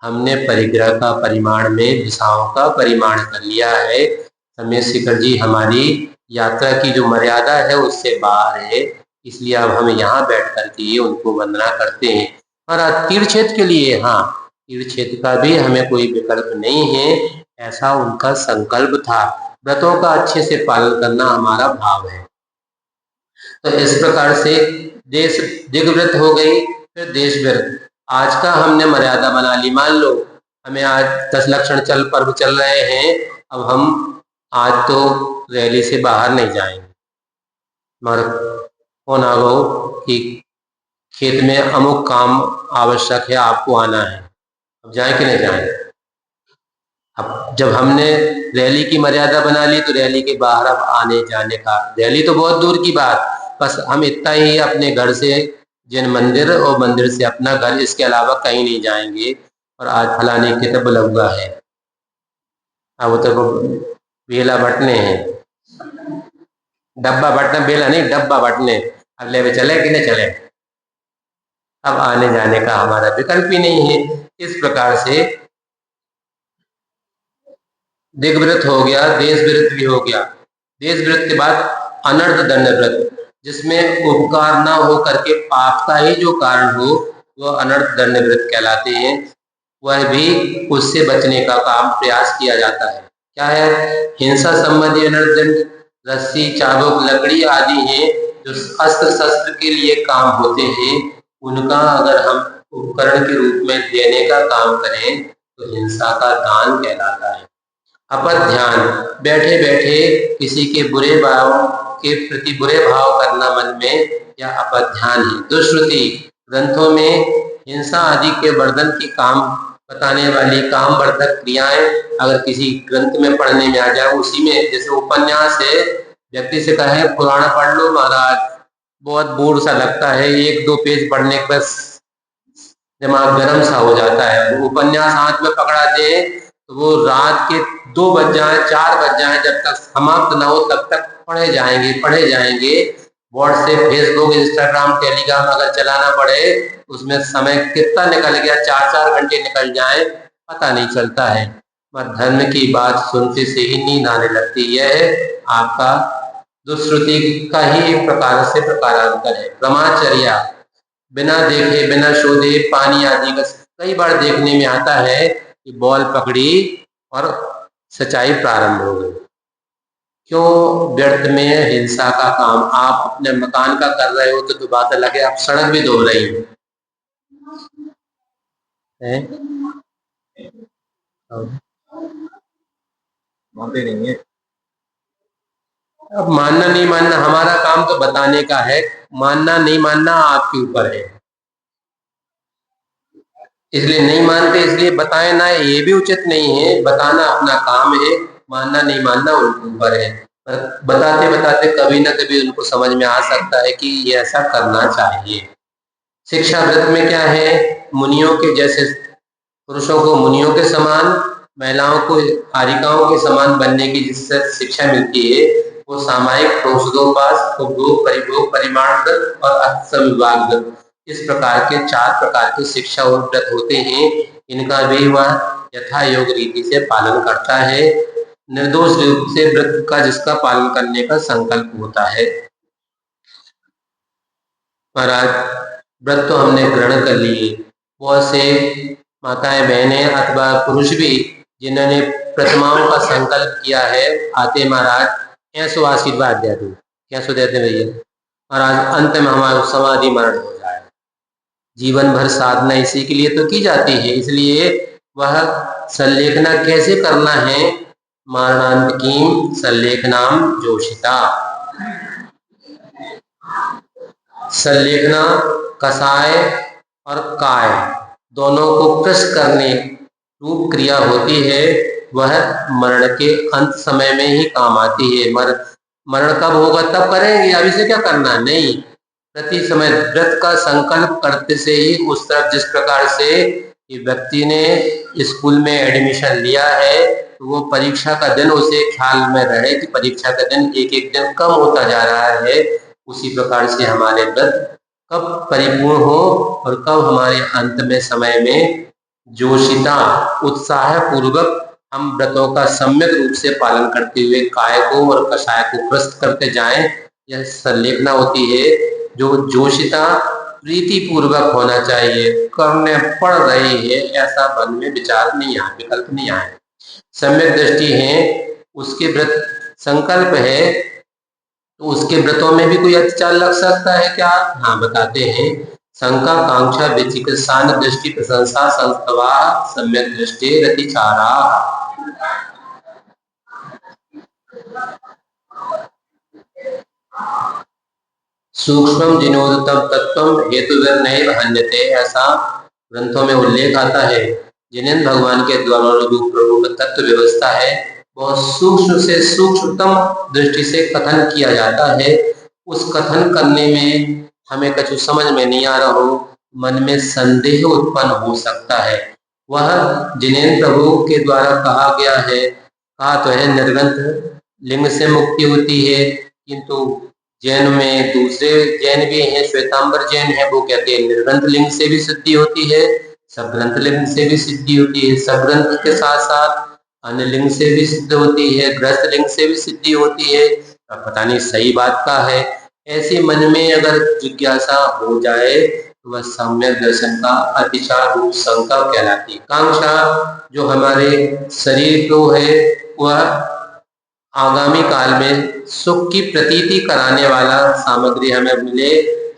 हमने परिग्रह का परिमाण में दिशाओं का परिमाण कर लिया है। समय शेखर जी हमारी यात्रा की जो मर्यादा है उससे बाहर है, इसलिए अब हम यहाँ बैठ करके उनको वंदना करते हैं। और तीर्थ क्षेत्र के लिए, हाँ, तीर्थ क्षेत्र का भी हमें कोई विकल्प नहीं है, ऐसा उनका संकल्प था। व्रतों का अच्छे से पालन करना हमारा भाव है। तो इस प्रकार से देश दिग्व्रत हो गई, फिर देश व्रत। आज का हमने मर्यादा बना ली। मान लो हमें आज 10 लक्षण चल पर्व चल रहे हैं, अब हम आज तो रैली से बाहर नहीं जाएंगे, मगर फोन आ गो कि खेत में अमुक काम आवश्यक है, आपको आना है, अब जाए कि नहीं जाए? अब जब हमने रैली की मर्यादा बना ली तो रैली के बाहर अब आने जाने का, रैली तो बहुत दूर की बात, बस हम इतना ही अपने घर से जिन मंदिर और मंदिर से अपना घर, इसके अलावा कहीं नहीं जाएंगे। और आज फलाने के तब लगुआ है, अब तो बेला बटने हैं, डब्बा बटना, बेला नहीं डब्बा बटने, अब ले चले कि नहीं चले? अब आने जाने का हमारा विकल्प ही नहीं है। इस प्रकार से दिग्व्रत हो गया, देश व्रत भी हो गया। देश व्रत के बाद अनर्थ दंड व्रत, जिसमें उपकार न हो करके पाप का ही जो कारण हो, वह अनर्थ दंड व्रत कहलाते हैं। वह भी उससे बचने का काम प्रयास किया जाता है। क्या है? हिंसा संबंधी अनर्थ दंड रस्सी, चाबुक, लकड़ी आदि हैं जो अस्त्र शस्त्र के लिए काम होते हैं, उनका अगर हम उपकरण के रूप में देने का काम करें तो हिंसा का दान कहलाता है। अपध्यान, बैठे बैठे किसी के बुरे भाव के प्रति बुरे भाव करना मन में, या अपध्यान है। दुष्कृति, ग्रंथों में हिंसा आदि के वर्धन की काम बताने वाली काम वर्धक क्रियाएं अगर किसी ग्रंथ में पढ़ने में आ जाए, उसी में जैसे उपन्यास है, व्यक्ति से कहे पुराण पढ़ लो महाराज, बहुत बोर सा लगता है, 1-2 पेज पढ़ने के बस दिमाग गर्म सा हो जाता है। वो उपन्यास हाथ में पकड़ा दे तो वो रात के 2 बज जाए, 4 बज जाए, जब तक समाप्त ना हो तब तक पढ़े जाएंगे। व्हाट्सएप, फेसबुक, इंस्टाग्राम, टेलीग्राम अगर चलाना पड़े, उसमें समय कितना निकल गया, 4-4 घंटे निकल जाए, पता नहीं चलता है। मगर धर्म की बात सुनते से ही नींद आने लगती है। यह आपका दुष्श्रुति का ही एक प्रकार से प्रकारांतर है। ब्रह्मचर्या, बिना देखे बिना शोधे पानी आदि का कई बार देखने में आता है कि बॉल पकड़ी और सच्चाई प्रारंभ हो गई। क्यों? व्यर्थ में हिंसा का काम। आप अपने मकान का कर रहे हो तो बात अलग है, आप सड़क भी धो रही हैं। मानते नहीं है। अब मानना नहीं मानना हमारा काम तो बताने का है, मानना नहीं मानना आपके ऊपर है। इसलिए नहीं मानते, इसलिए बताए ना, ये भी उचित नहीं है। बताना अपना काम है, मानना नहीं मानना उनके ऊपर है। पर बताते बताते कभी ना कभी उनको समझ में आ सकता है कि ये ऐसा करना चाहिए। शिक्षा व्रत में क्या है? मुनियों के जैसे, पुरुषों को मुनियों के समान, महिलाओं को हारिकाओं के समान बनने की जिससे शिक्षा मिलती है, वो सामायिक प्रोषदोपास, उपभोग, परिभोग, परिमाण व्रत और अर्थविभाग व्रत, इस प्रकार के 4 प्रकार के शिक्षा और व्रत होते हैं। इनका भी वह यथा योग रीति से पालन करता है। निर्दोष रूप से व्रत का जिसका पालन करने का संकल्प होता है। महाराज, व्रत तो हमने ग्रहण कर लिए, बहुत से माताएं बहनें अथवा पुरुष भी जिन्होंने प्रतिमाओं का संकल्प किया है, आते महाराज ऐसो आशीर्वाद दे दो, कैसो देते भैया। और आज अंत में हमारा समाधि मरण हो जाए। जीवन भर साधना इसी के लिए तो की जाती है, इसलिए वह संलेखना कैसे करना है, मारणांत की संलेखनाम जोशिता। संलेखना कसाय और काय दोनों को कृष करने रूप क्रिया होती है, वह मरण के अंत समय में ही काम आती है। मरण कब होगा तब करेंगे, अभी से क्या करना, नहीं। प्रति समय व्रत का संकल्प करते से ही उस तरफ, जिस प्रकार से कि व्यक्ति ने स्कूल में एडमिशन लिया है तो वो परीक्षा का दिन उसे ख्याल में रहे कि परीक्षा का दिन एक एक दिन कम होता जा रहा है, उसी प्रकार से हमारे व्रत कब परिपूर्ण हो और कब हमारे अंत में समय में जोशिता उत्साह पूर्वक हम व्रतों का सम्यक रूप से पालन करते हुए काय को और कषाय को प्रस्तुत करते जाएं, यह संलेखना होती है। जो जोशिता प्रीति पूर्वक होना चाहिए, करने पड़ रही है ऐसा मन में विचार नहीं आए, विकल्प नहीं आए। सम्यक दृष्टि है, उसके व्रत संकल्प है, तो उसके व्रतों में भी कोई अत्याचार लग सकता है क्या? हाँ, बताते हैं। शंका कांक्षा विचिकित्सान दृष्टि प्रशंसा संस्तवा सम्यक दृष्टि रतिचारा। सूक्ष्म जिनोदतम तत्व हेतु नैव हन्यते, ऐसा ग्रंथों में उल्लेख आता है। जिनेन्द्र भगवान के द्वारा जो प्रभु तत्व व्यवस्था है बहुत सूक्ष्म से सूक्ष्मतम दृष्टि से कथन किया जाता है। उस कथन करने में हमें कुछ समझ में नहीं आ रहा हो, मन में संदेह उत्पन्न हो सकता है। वह जिनेन्द्र प्रभु के द्वारा कहा गया है, कहा तो है निर्गंथ लिंग से मुक्ति होती है, किंतु जैन में दूसरे जैन भी हैं, श्वेतांबर जैन है, वो कहते हैं निर्ग्रंथ लिंग से भी सिद्धि होती है, सग्रंथ लिंग से भी सिद्धि होती है। सग्रंथ के साथ साथ अन्य लिंग से भी सिद्ध होती है, ग्रस्त लिंग से भी सिद्धि होती है। अब पता नहीं सही बात का है, ऐसे मन में अगर जिज्ञासा हो जाए तो वह सम्यक दर्शन का अतिचार रूप शंका कहलाती है। कांक्षा जो हमारे शरीर को है वह आगामी काल में सुख की प्रतीति कराने वाला सामग्री हमें मिले,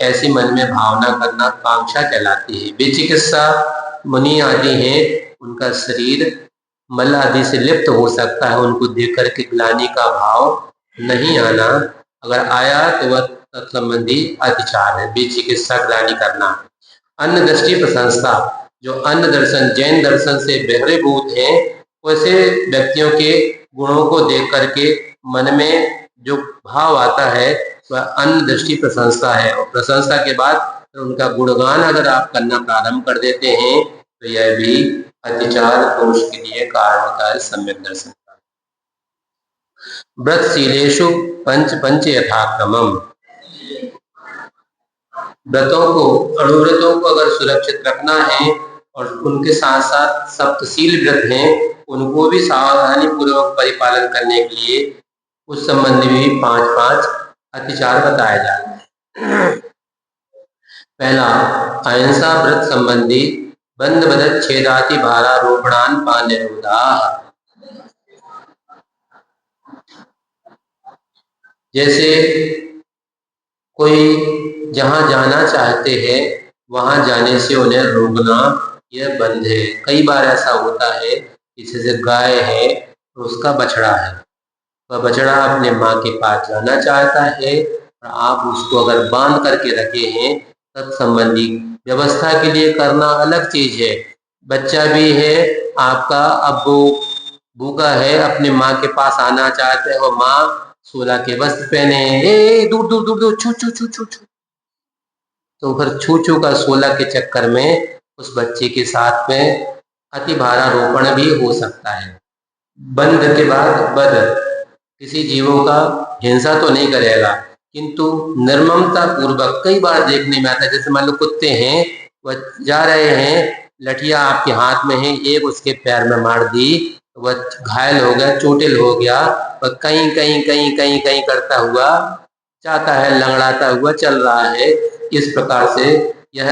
ऐसी मन में भावना करना कांक्षा कहलाती है। विचिकित्सा मुनि आदि हैं, उनका शरीर मल आदि से लिप्त हो सकता है, उनको देख करके ग्लानि का भाव नहीं आना, अगर आया तो वह तत्संबंधी अतिचार है, विचिकित्सा ग्लानि करना। अन्न दृष्टि प्रशंसा, जो अन्न दर्शन जैन दर्शन से बहिर्भूत हैं, वैसे व्यक्तियों के गुणों को देख करके मन में जो भाव आता है वह अन्न दृष्टि प्रशंसा है। और प्रशंसा के बाद उनका गुणगान अगर आप करना प्रारंभ कर देते हैं तो यह भी अतिचार दोष के लिए कारण होता है। सम्यक दर्शन का व्रतशीलेषु पंच पंच यथाक्रमम, व्रतों को अणुव्रतों को अगर सुरक्षित रखना है और उनके साथ साथ सप्तशील व्रत हैं उनको भी सावधानी पूर्वक परिपालन करने के लिए उस संबंधी भी 5 अतिचार बताए जाते हैं। पहला, अहिंसा व्रत संबंधी बंध बदत छेदाति भारारोपणान पानिरोधा। जैसे कोई जहां जाना चाहते हैं वहां जाने से उन्हें रोकना, यह बंध है। कई बार ऐसा होता है, जैसे गाय है तो उसका बछड़ा है, वह बछड़ा अपने माँ के पास जाना चाहता है और आप उसको अगर बांध करके रखे हैं, तत्संबंधी व्यवस्था के लिए करना अलग चीज है। बच्चा भी है आपका, अब वो भूखा है, अपने माँ के पास आना चाहते हैं और माँ 16 के वस्त्र पहने हैं, दूर दूर दूर दूर, छू छू छू छू छू, तो फिर छू छू का 16 के चक्कर में उस बच्चे के साथ में अति भारारोपण भी हो सकता है। बंध के बाद बध, किसी जीवों का हिंसा तो नहीं करेगा किंतु निर्ममता पूर्वक, कई बार देखने में आता है, जैसे मान लो कुत्ते हैं, वह जा रहे हैं, लठिया आपके हाथ में है, एक उसके पैर में मार दी, वह घायल हो गया, चोटिल हो गया, वह कहीं कहीं कहीं कहीं कहीं करता हुआ जाता है, लंगड़ाता हुआ चल रहा है। इस प्रकार से यह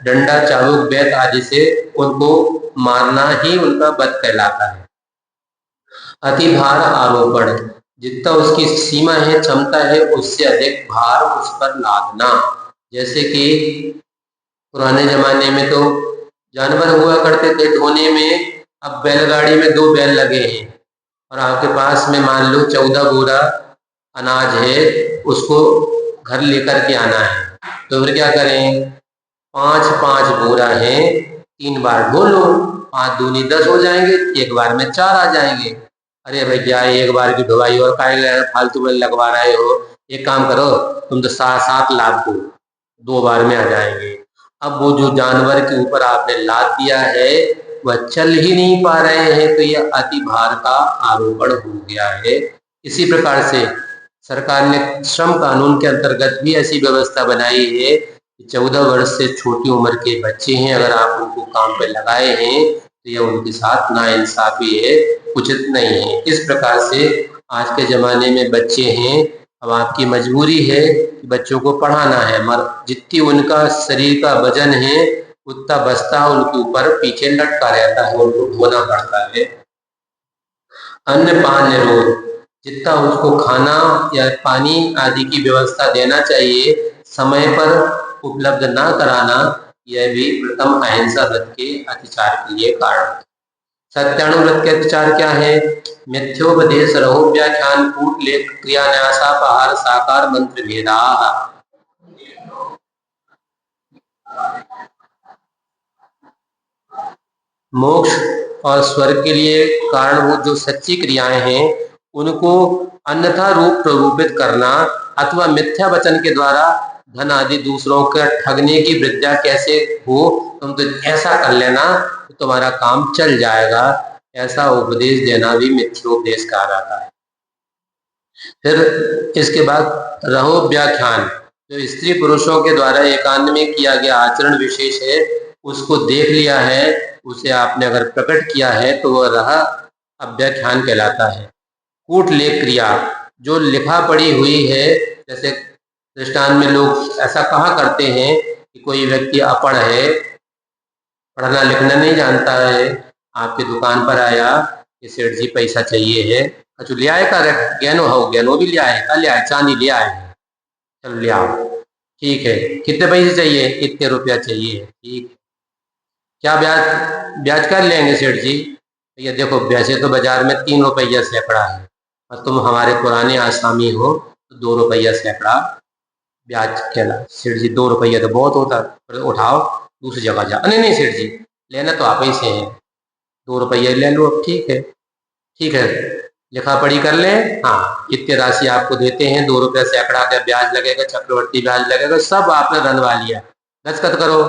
डंडा चाबुक बैत आदि से उनको मारना ही उनका वध कहलाता है। अति भार आरोपण, जितना उसकी सीमा है, क्षमता है, उससे अधिक भार उस पर लादना। जैसे कि पुराने जमाने में तो जानवर हुआ करते थे ढोने में, अब बैलगाड़ी में 2 बैल लगे हैं और आपके पास में मान लो 14 बोरा अनाज है, उसको घर लेकर के आना है, तो फिर क्या करें? 5-5 बोरा है, 3 बार ढो लो, 5 दूनी 10 हो जाएंगे, एक बार में 4 आ जाएंगे। अरे भैया एक बार की ढुलाई और काहे फालतू में लगवा रहे हो? एक काम करो, तुम तो 7-7 लाद दो, 2 बार में आ जाएंगे। अब वो जो जानवर के ऊपर आपने लाद दिया है वह चल ही नहीं पा रहे हैं, तो यह अति भार का आरोपण हो गया है। इसी प्रकार से सरकार ने श्रम कानून के अंतर्गत भी ऐसी व्यवस्था बनाई है कि 14 वर्ष से छोटी उम्र के बच्चे हैं, अगर आप उनको काम पे लगाए हैं तो यह उनके साथ नाइंसाफी है, उचित नहीं है। इस प्रकार से आज के ज़माने में बच्चे हैं, अब आपकी मजबूरी है कि बच्चों को पढ़ाना है, मगर जितनी उनका शरीर का वजन है उतना बस्ता उनके ऊपर पीछे लटका रहता है, उनको ढोना पड़ता है। अन्न पान निरोध, जितना उसको खाना या पानी आदि की व्यवस्था देना चाहिए, समय पर उपलब्ध ना कराना, यह भी प्रथम अहिंसा व्रत के अतिचार के लिए कारण है। सत्यानुव्रत के अतिचार क्या है? मिथ्योपदेश, रहो व्याख्यान, कूट लेख, क्रिया न्यासापहार, साकार मंत्र भेदा। मोक्ष और स्वर्ग के लिए कारणभूत जो सच्ची क्रियाएं हैं उनको अन्यथा रूप प्ररूपित करना, अथवा मिथ्या वचन के द्वारा धन आदि दूसरों का ठगने की विद्या कैसे हो, तुम तो ऐसा कर लेना तो तुम्हारा काम चल जाएगा, ऐसा उपदेश देना भी मिथ्योपदेश कहा जाता है। फिर इसके बाद रहो व्याख्यान, जो स्त्री पुरुषों के द्वारा एकांत में किया गया आचरण विशेष है, उसको देख लिया है, उसे आपने अगर प्रकट किया है तो वह रहा अव्याख्यान कहलाता है। कूट लेख क्रिया, जो लिखा पढ़ी हुई है, जैसे दृष्टांत में लोग ऐसा कहा करते हैं कि कोई व्यक्ति अपढ़ है, पढ़ना लिखना नहीं जानता है, आपकी दुकान पर आया कि सेठ जी पैसा चाहिए है, अच्छा ले आए का गहनो हो, गहनो भी ले आए, कल ले आए, चांदी ले आए, चलो ले आओ, ठीक है, कितने पैसे चाहिए? इतने रुपया चाहिए, ठीक, क्या ब्याज ब्याज कर लेंगे सेठ जी? ये देखो वैसे तो बाजार में 3 रुपया सैकड़ा है, और तुम हमारे पुराने आसामी हो तो 2 रुपया सैकड़ा ब्याज कहला। सेठ जी 2 रुपया तो बहुत होता, पर उठाओ दूसरी जगह जा। नहीं नहीं सेठ जी, लेना तो आप ही से हैं, 2 रुपया ले लो, अब ठीक है, ठीक है, लिखा पढ़ी कर लें, हाँ इतनी राशि आपको देते हैं, 2 रुपया सैकड़ा का ब्याज लगेगा, चक्रवर्ती ब्याज लगेगा, सब आपने रनवा लिया, दस्तखत करो।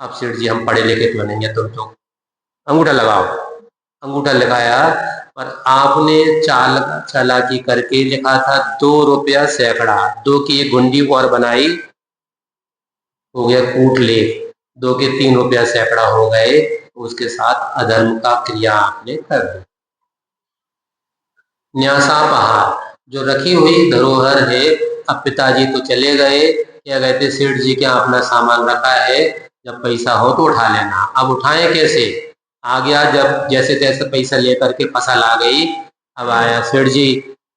अब सेठ जी हम पढ़े लिखे तो नहीं है, तुम तो अंगूठा लगाओ, अंगूठा लगाया, पर आपने चालाकी करके लिखा था 2 रुपया सैकड़ा, 2 की एक गुंडी और बनाई, हो गया कूट लेख, 2 के 3 रुपया सैकड़ा हो गए, तो उसके साथ अधर्म का क्रिया आपने कर दी। न्यासापहार, जो रखी हुई धरोहर है, अब पिताजी तो चले गए, क्या कहते सेठ जी क्या अपना सामान रखा है, जब पैसा हो तो उठा लेना। अब उठाएं कैसे? आ गया जब जैसे तैसे पैसा लेकर के फसल आ गई, अब आया सेठ जी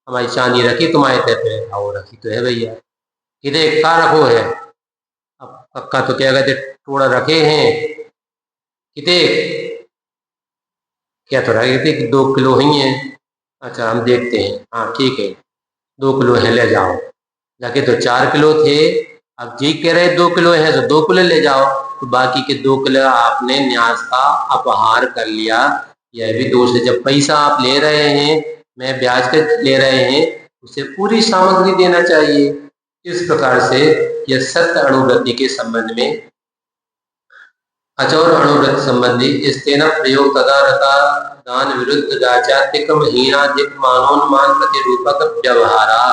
हमारी चांदी रखी तुम्हारे तहत है, वो रखी तो है भैया, किधे कहाँ रखो है? अब पक्का तो क्या कहते टोड़ा रखे हैं, कितने क्या तो रखे थे 2 किलो ही है, अच्छा हम देखते हैं, हाँ ठीक है 2 किलो है, ले जाओ, जाके तो 4 किलो थे, अब जी कह रहे 2 किलो है तो 2 किलो ले जाओ, तो बाकी के 2 किलो आपने न्यास का अपहार कर लिया, यह भी दोष है। जब पैसा आप ले रहे हैं, मैं ब्याज पे ले रहे हैं, उसे पूरी सामग्री देना चाहिए। इस प्रकार से यह सत्य अणुवृत्ति के संबंध में, अचौर अणुवृत्त संबंधी स्तेन प्रयोग तदा रता दान विरुद्ध जात्यात्मिकम हीनाधिक मानोन्मान प्रतिरूपक व्यवहारा।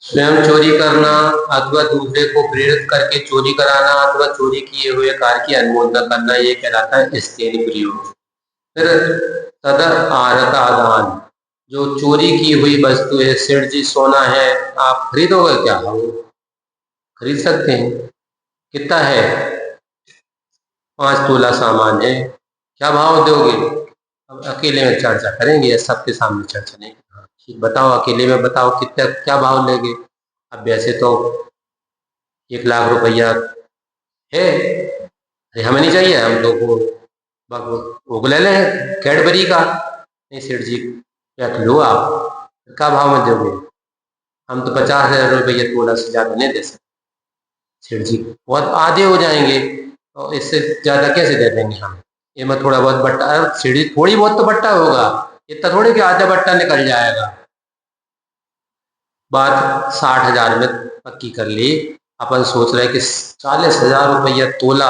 स्वयं चोरी करना अथवा दूसरे को प्रेरित करके चोरी कराना अथवा चोरी किए हुए कार्य की अनुमोदन करना, ये कहलाता है स्तेन प्रयोग। फिर तद आरता दान, जो चोरी की हुई वस्तु है, सेठ जी सोना है, आप खरीदोगे क्या? वो खरीद सकते हैं, कितना है? 5 तोला सामान है, क्या भाव दोगे? अब अकेले में चर्चा करेंगे, सबके सामने चर्चा नहीं। हाँ, ठीक, बताओ अकेले में बताओ कितना क्या भाव लेंगे? अब वैसे तो 1 लाख रुपया है, अरे हमें नहीं चाहिए, हम लोग वो ले लें कैडबरी का। नहीं सेठ जी रख लो आप, क्या भाव में दोगे? हम तो 50,000 रुपये तोला से ज़्यादा नहीं दे सकते। सेठ जी बहुत आधे हो जाएंगे, और इससे ज़्यादा कैसे दे देंगे हम? ये मैं थोड़ा बहुत बट्टा, सेठ जी थोड़ी बहुत तो बट्टा होगा, इतना थोड़ी कि आधा बट्टा निकल जाएगा। बात 60,000 में पक्की कर ली। अपन सोच रहे कि 40,000 रुपया तोला,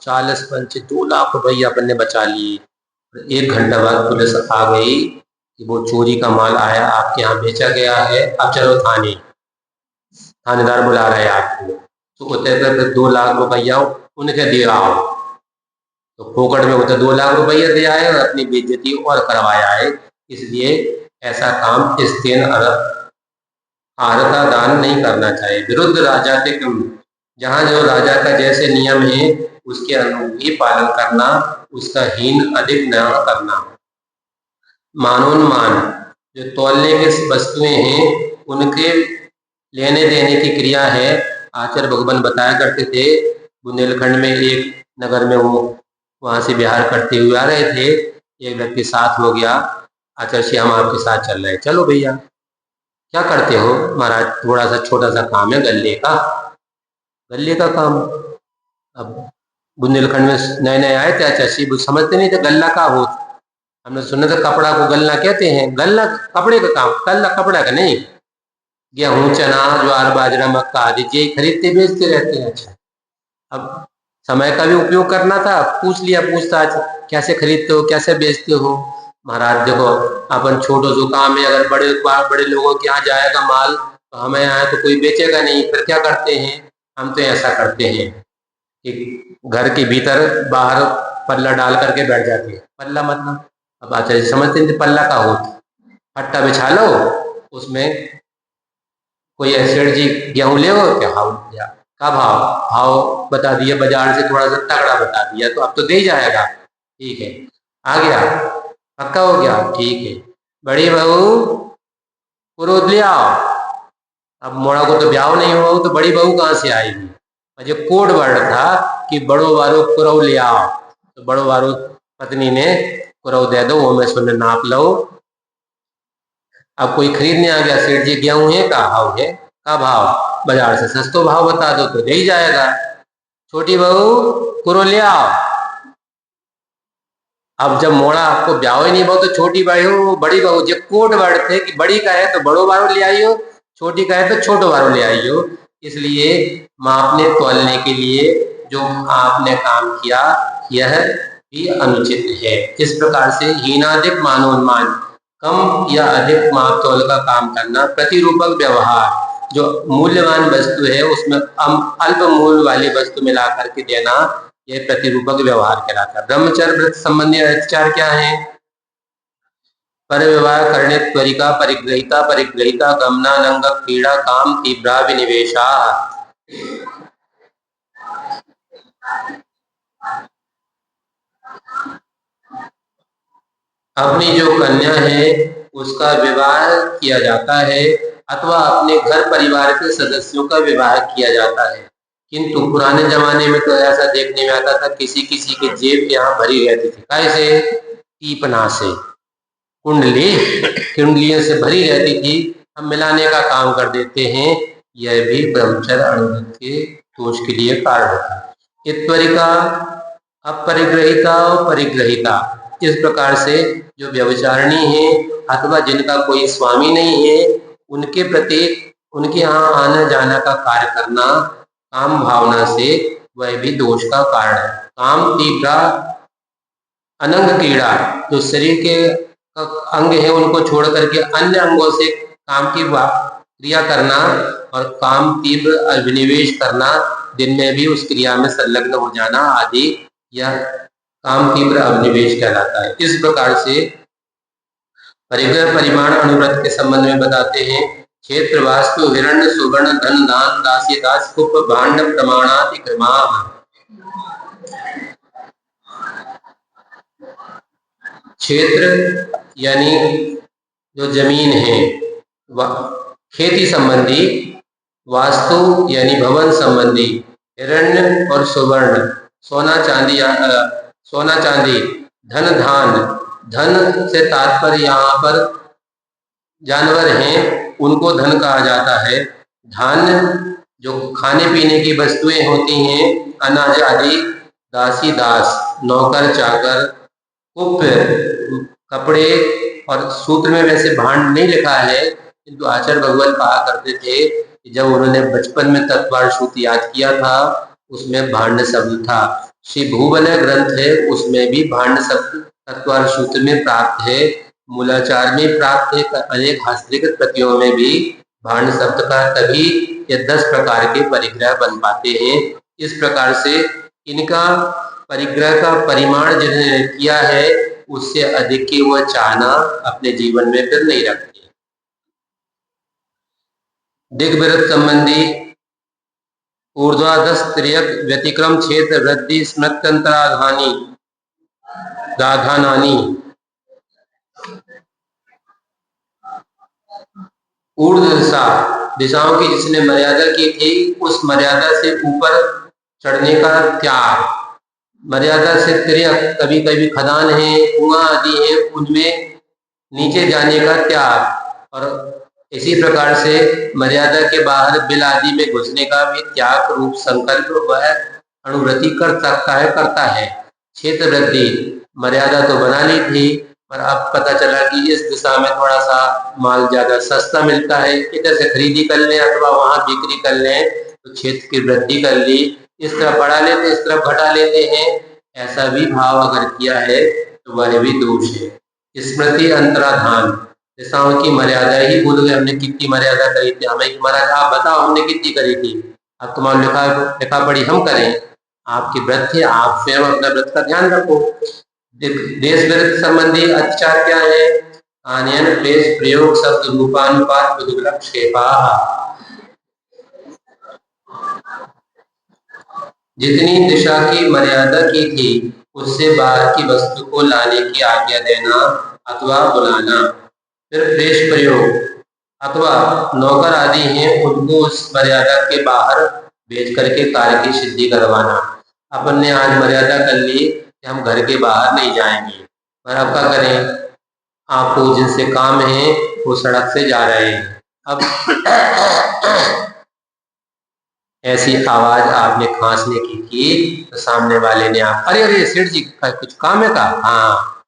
40 पंचे 2 लाख रुपया अपन ने बचा लिए। 1 घंटा बाद पुलिस आ गई कि वो चोरी का माल आया, आपके यहाँ बेचा गया है, अब चलो थाने। थानेदार बुला रहे आपको, तो उतरे फिर 2 लाख रुपया उनके दे आओ। तो फोकट में उतर 2 लाख रुपया दे आए और अपनी बेइज्जती और करवाया है। इसलिए ऐसा काम इस दिन आरता दान नहीं करना चाहिए। विरुद्ध राजा के जहाँ जो राजा का जैसे नियम है उसके अनुरूप ही पालन करना, उसका हीन अधिक न करना। मानोन्मान, जो तौलने की वस्तुएं हैं उनके लेने देने की क्रिया है। आचार्य भगवान बताया करते थे, बुंदेलखंड में एक नगर में वो वहां से बिहार करते हुए आ रहे थे, एक व्यक्ति साथ हो गया, आचार्य जी हम आपके साथ चल रहे हैं। चलो भैया, क्या करते हो? महाराज थोड़ा सा छोटा सा काम है, गल्ले का काम। अब बुंदेलखंड में नए नए आए थे आचार्य जी, समझते नहीं थे गल्ला का हो। हमने सुना था कपड़ा को गल्ला कहते हैं, गल्ला कपड़े का काम, गल्ला कपड़ा का नहीं। गेहूं चना ज्वार बाजरा मक्का आदि ये खरीदते बेचते रहते हैं। अच्छा, अब समय का भी उपयोग करना था, पूछ लिया पूछताछ, कैसे खरीदते हो कैसे बेचते हो? महाराज देखो, अपन छोटो जो काम है, अगर बड़े लोगों के यहाँ जाएगा माल तो हमें यहाँ तो कोई बेचेगा नहीं, फिर क्या करते हैं? हम तो ऐसा करते हैं कि घर के भीतर बाहर पल्ला डाल करके बैठ जाते हैं। पल्ला मतलब, अब आचार्य समझते हैं पल्ला का होता, फट्टा बिछा लो, उसमें कोई सेठ जी गेहूं ले क्या भाव दिया, का भाव भाव बता दिया, बाजार से थोड़ा सा तगड़ा बता दिया, तो अब तो दे जाएगा। ठीक है, आ गया, पक्का हो गया, ठीक है। बड़ी बहू पुरोध ले आओ। अब मोड़ा को तो ब्याह नहीं हुआ, तो बड़ी बहू कहाँ से आएगी? मुझे कोड वर्ड था कि बड़ो वारो कुरव ले आओ, तो बड़ो वारो पत्नी ने कुरव दे दो, वो मैं सुनने नाप लो। अब कोई खरीदने आ गया, सेठ जी गेहूं है, का भाव है, का भाव, बाजार से सस्तो भाव बता दो तो दे ही जाएगा। छोटी बहू कुरो ले आओ। अब जब मोड़ा आपको ब्याह ही नहीं बहु, तो छोटी बहू बड़ी बहू, जो कोड वर्ड थे कि बड़ी का है तो बड़ो बारो ले आइयो, छोटी का है तो छोटो बारो ले आइयो। इसलिए मापने तोलने के लिए जो आपने काम किया यह भी अनुचित है। इस प्रकार से हीनाधिक मानोन्मान, कम या अधिक माप तोल का काम करना। प्रतिरूपक व्यवहार, जो मूल्यवान वस्तु है उसमें अल्प मूल्य वाली वस्तु मिला करके देना, यह प्रतिरूपक व्यवहार कहलाता है। ब्रह्मचर्य व्रत संबंधी आचार क्या है? पर विवाह करने त्वरिका परिग्रहिता परिग्रहिता गमनालंग क्रीड़ा काम तीव्रा विनिवेशा। अपनी जो कन्या है उसका विवाह किया जाता है, अथवा अपने घर परिवार के सदस्यों का विवाह किया जाता है। किंतु पुराने जमाने में तो ऐसा देखने में आता था, किसी किसी के जेब यहाँ भरी रहती थी, कैसे? टीपना से, कुंडलियों से भरी रहती थी, हम मिलाने का काम कर देते हैं। यह भी ब्रह्मचर्य अनुव्रत के दोष के लिए कारण होता है। इत्वरिका, अपरिग्रहिता और परिग्रहिता, इस प्रकार से जो व्यभिचारिणी है अथवा जिनका कोई स्वामी नहीं है, उनके प्रति उनके यहाँ आना जाना का कार्य करना काम भावना से, वह भी दोष का कारण है। काम तीव्रा अनंग क्रीड़ा, जो शरीर के अंग है उनको छोड़ करके अन्य अंगों से काम की क्रिया करना और काम तीव्र अभिनिवेश करना, दिन में भी उस क्रिया में संलग्न हो जाना आदि, यह काम तीव्र अभिनिवेश कहलाता है। इस प्रकार से परिग्रह परिमाण अनुव्रत के संबंध में बताते हैं। क्षेत्र वास्तु हिरण्य सुवर्ण धन दान दासी दास कुप भांड प्रमाणाति क्रमाः। क्षेत्र यानी जो जमीन है, खेती संबंधी, वास्तु यानी भवन संबंधी, हिरण्य और सुवर्ण, सोना चांदी सोना चांदी, धन धान, धन से तात्पर्य यहाँ पर जानवर हैं उनको धन कहा जाता है। धान्य जो खाने पीने की वस्तुएं होती हैं, अनाज आदि, दासी दास, नौकर चाकर, कुप्य कपड़े, और सूत्र में वैसे भांड नहीं लिखा है, किंतु आचार्य भगवान कहा करते थे कि जब उन्होंने बचपन में तत्वार सूत्र याद किया था उसमें भांड शब्द था। श्री भूबलय ग्रंथ है उसमें भी भांड शब्द तत्वार सूत्र में प्राप्त है, मूलाचार में प्राप्त है, अनेक हस्तलिखित प्रतियों में भी भांड शब्द का तभी ये 10 प्रकार के परिग्रह बन पाते हैं। इस प्रकार से इनका परिग्रह का परिमाण जिन्होंने किया है उससे अधिक की वह चाहना अपने जीवन में फिर नहीं रखते। दिग्विरत संबंधी ऊर्ध्वाधस त्रियक व्यतिक्रम क्षेत्र वृद्धि स्मृत्यंतराधानी राधानानी, ऊर्ध्व दिशा, दिशाओं की जिसने मर्यादा की थी उस मर्यादा से ऊपर चढ़ने का त्याग, मर्यादा से त्रियक, कभी कभी खदान है, कुआं आदि है, उनमें नीचे जाने का त्याग, और इसी प्रकार से मर्यादा के बाहर बिल आदि में घुसने का भी त्याग रूप संकल्प वह अनुवृत्ति कर सकता है, करता है। क्षेत्र वृद्धि, मर्यादा तो बना ली थी पर अब पता चला कि इस दिशा में थोड़ा सा माल ज्यादा सस्ता मिलता है, इधर से खरीदी कर लें अथवा वहां बिक्री कर लें, तो क्षेत्र की वृद्धि कर ली, इस तरफ बढ़ा लेते इस तरफ घटा लेते हैं, ऐसा भी भाव अगर किया है तो वह भी दोष है। स्मृति अंतराधान, दिशाओं की मर्यादा ही भूल गए, हमने कितनी मर्यादा करी थी, हमें मर्यादा आप बताओ हमने कितनी करी थी, अब तुम्हारा लिखा पढ़ी हम करें, आपकी व्रत है, आप स्वयं अपना व्रत का ध्यान रखो। देश व्रत संबंधी अत्याचार क्या है? आनयन प्रेस प्रयोग शब्द रूपानुपात विदुलक्षेपा, जितनी दिशा की मर्यादा की थी उससे बाहर की वस्तु को लाने की आज्ञा देना अथवा बुलाना, फिर प्रेस प्रयोग अथवा नौकर आदि हैं उनको उस मर्यादा के बाहर भेज करके कार्य की सिद्धि करवाना। अपन ने आज मर्यादा कर ली कि हम घर के बाहर नहीं जाएंगे, पर अब क्या करें, आपको जिनसे काम है वो सड़क से जा रहे हैं, अब ऐसी आवाज आपने खांसने की थी तो सामने वाले ने आप, अरे अरे सेठ जी का कुछ काम है का, हाँ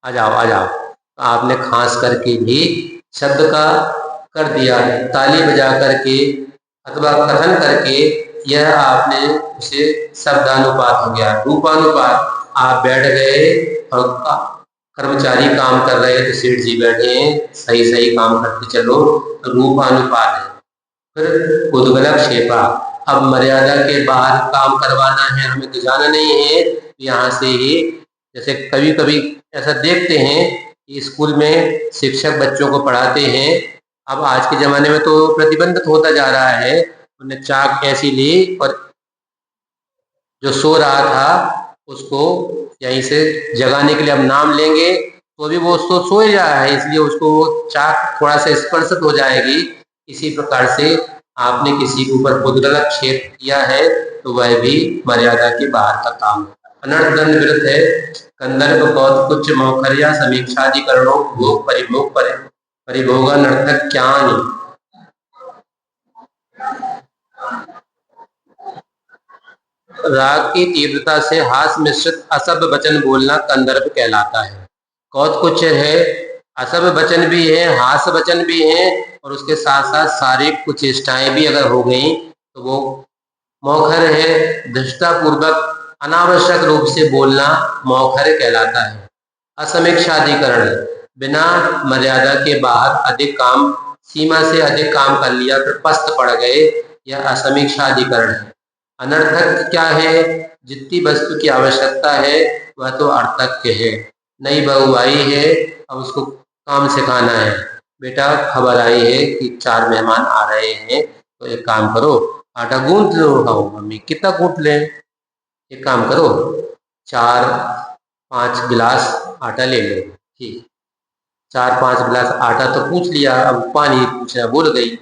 आ जाओ आ जाओ, तो आपने खांस करके भी शब्द का कर दिया, ताली बजा करके अथवा कथन करके, यह आपने उसे शब्दानुपात हो गया। रूपानुपात, आप बैठ गए और कर्मचारी काम कर रहे तो सेठ जी बैठे हैं, सही सही काम करते चलो, तो रूपानुपात है। फिर उद्गलक्षेपा, अब मर्यादा के बाहर काम करवाना है, हमें तो जाना नहीं है, यहाँ से ही, जैसे कभी कभी ऐसा देखते हैं कि स्कूल में शिक्षक बच्चों को पढ़ाते हैं, अब आज के जमाने में तो प्रतिबंधित होता जा रहा है, उन्हें चाक ऐसी ली और जो सो रहा था उसको यहीं से जगाने के लिए अब नाम लेंगे तो भी वो सो ही रहा है, इसलिए उसको चाक थोड़ा सा स्पर्शित हो जाएगी। इसी प्रकार से आपने किसी के ऊपर उद्गलक्षेप किया है तो वह भी मर्यादा के बाहर का काम है। अनर्थ दंड विरुद्ध है, कंदर्प बौद्ध कुछ मौखर्या समीक्षाधिकरणों भोग परिभोग परिभोगानर्थक ज्ञान, राग की तीव्रता से हास मिश्रित असभ्य वचन बोलना कंदर्प कहलाता है। कौत कुछ है, असभ्य वचन भी है, हास वचन भी है, और उसके साथ साथ शारीरिक कुचेष्टाएं भी अगर हो गई तो वो मौखर है। धृष्टा पूर्वक अनावश्यक रूप से बोलना मौखर कहलाता है। असमीक्षाधिकरण, बिना मर्यादा के बाहर अधिक काम, सीमा से अधिक काम कर लिया फिर पस्त पड़ गए, यह असमीक्षाधिकरण है। अनर्थक क्या है, जितनी वस्तु की आवश्यकता है वह तो अर्थक है। नई बहू आई है, अब उसको काम सिखाना है, बेटा खबर आई है कि 4 मेहमान आ रहे हैं, तो एक काम करो आटा गूंथ लो। हाँ मम्मी, कितना गूंथ लें? एक काम करो 4 5 गिलास आटा ले लो, ठीक। 4-5 गिलास आटा तो पूछ लिया, अब पानी पूछना भूल गई,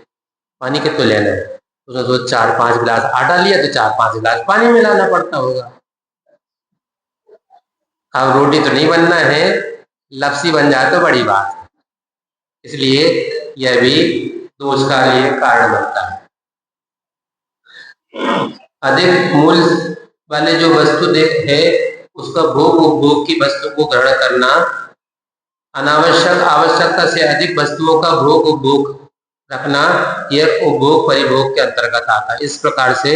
पानी कितना लेना है। उसने सोचा 4-5 गिलास आटा लिया तो 4-5 गिलास पानी मिलाना पड़ता होगा। अब रोटी तो नहीं बनना है, लपसी बन जाए तो बड़ी बात है, इसलिए यह भी दोष का लिए कारण बनता है। अधिक मूल्य वाले जो वस्तु है उसका भोग उपभोग की वस्तु को ग्रहण करना, अनावश्यक आवश्यकता से अधिक वस्तुओं का भोग उपभोग रखना, यह उपभोग परिभोग के अंतर्गत आता है। इस प्रकार से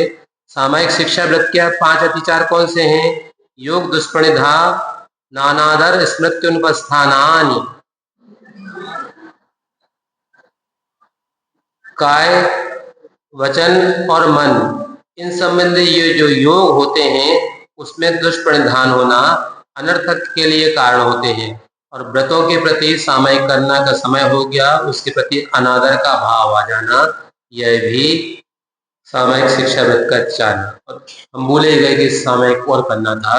सामायिक शिक्षा व्रत के 5 अतिचार कौन से हैं? योग दुष्प्रणिधा नानादर स्मृत्युनुपस्थानानि, काय वचन और मन, इन संबंधी ये जो योग होते हैं उसमें दुष्परिधान होना अनर्थक के लिए कारण होते हैं, और व्रतों के प्रति सामयिक करना का समय हो गया, उसके प्रति अनादर का भाव आ जाना, यह भी सामयिक शिक्षा व्रत का अतिचार है। और हम भूले गए कि सामयिक और करना था,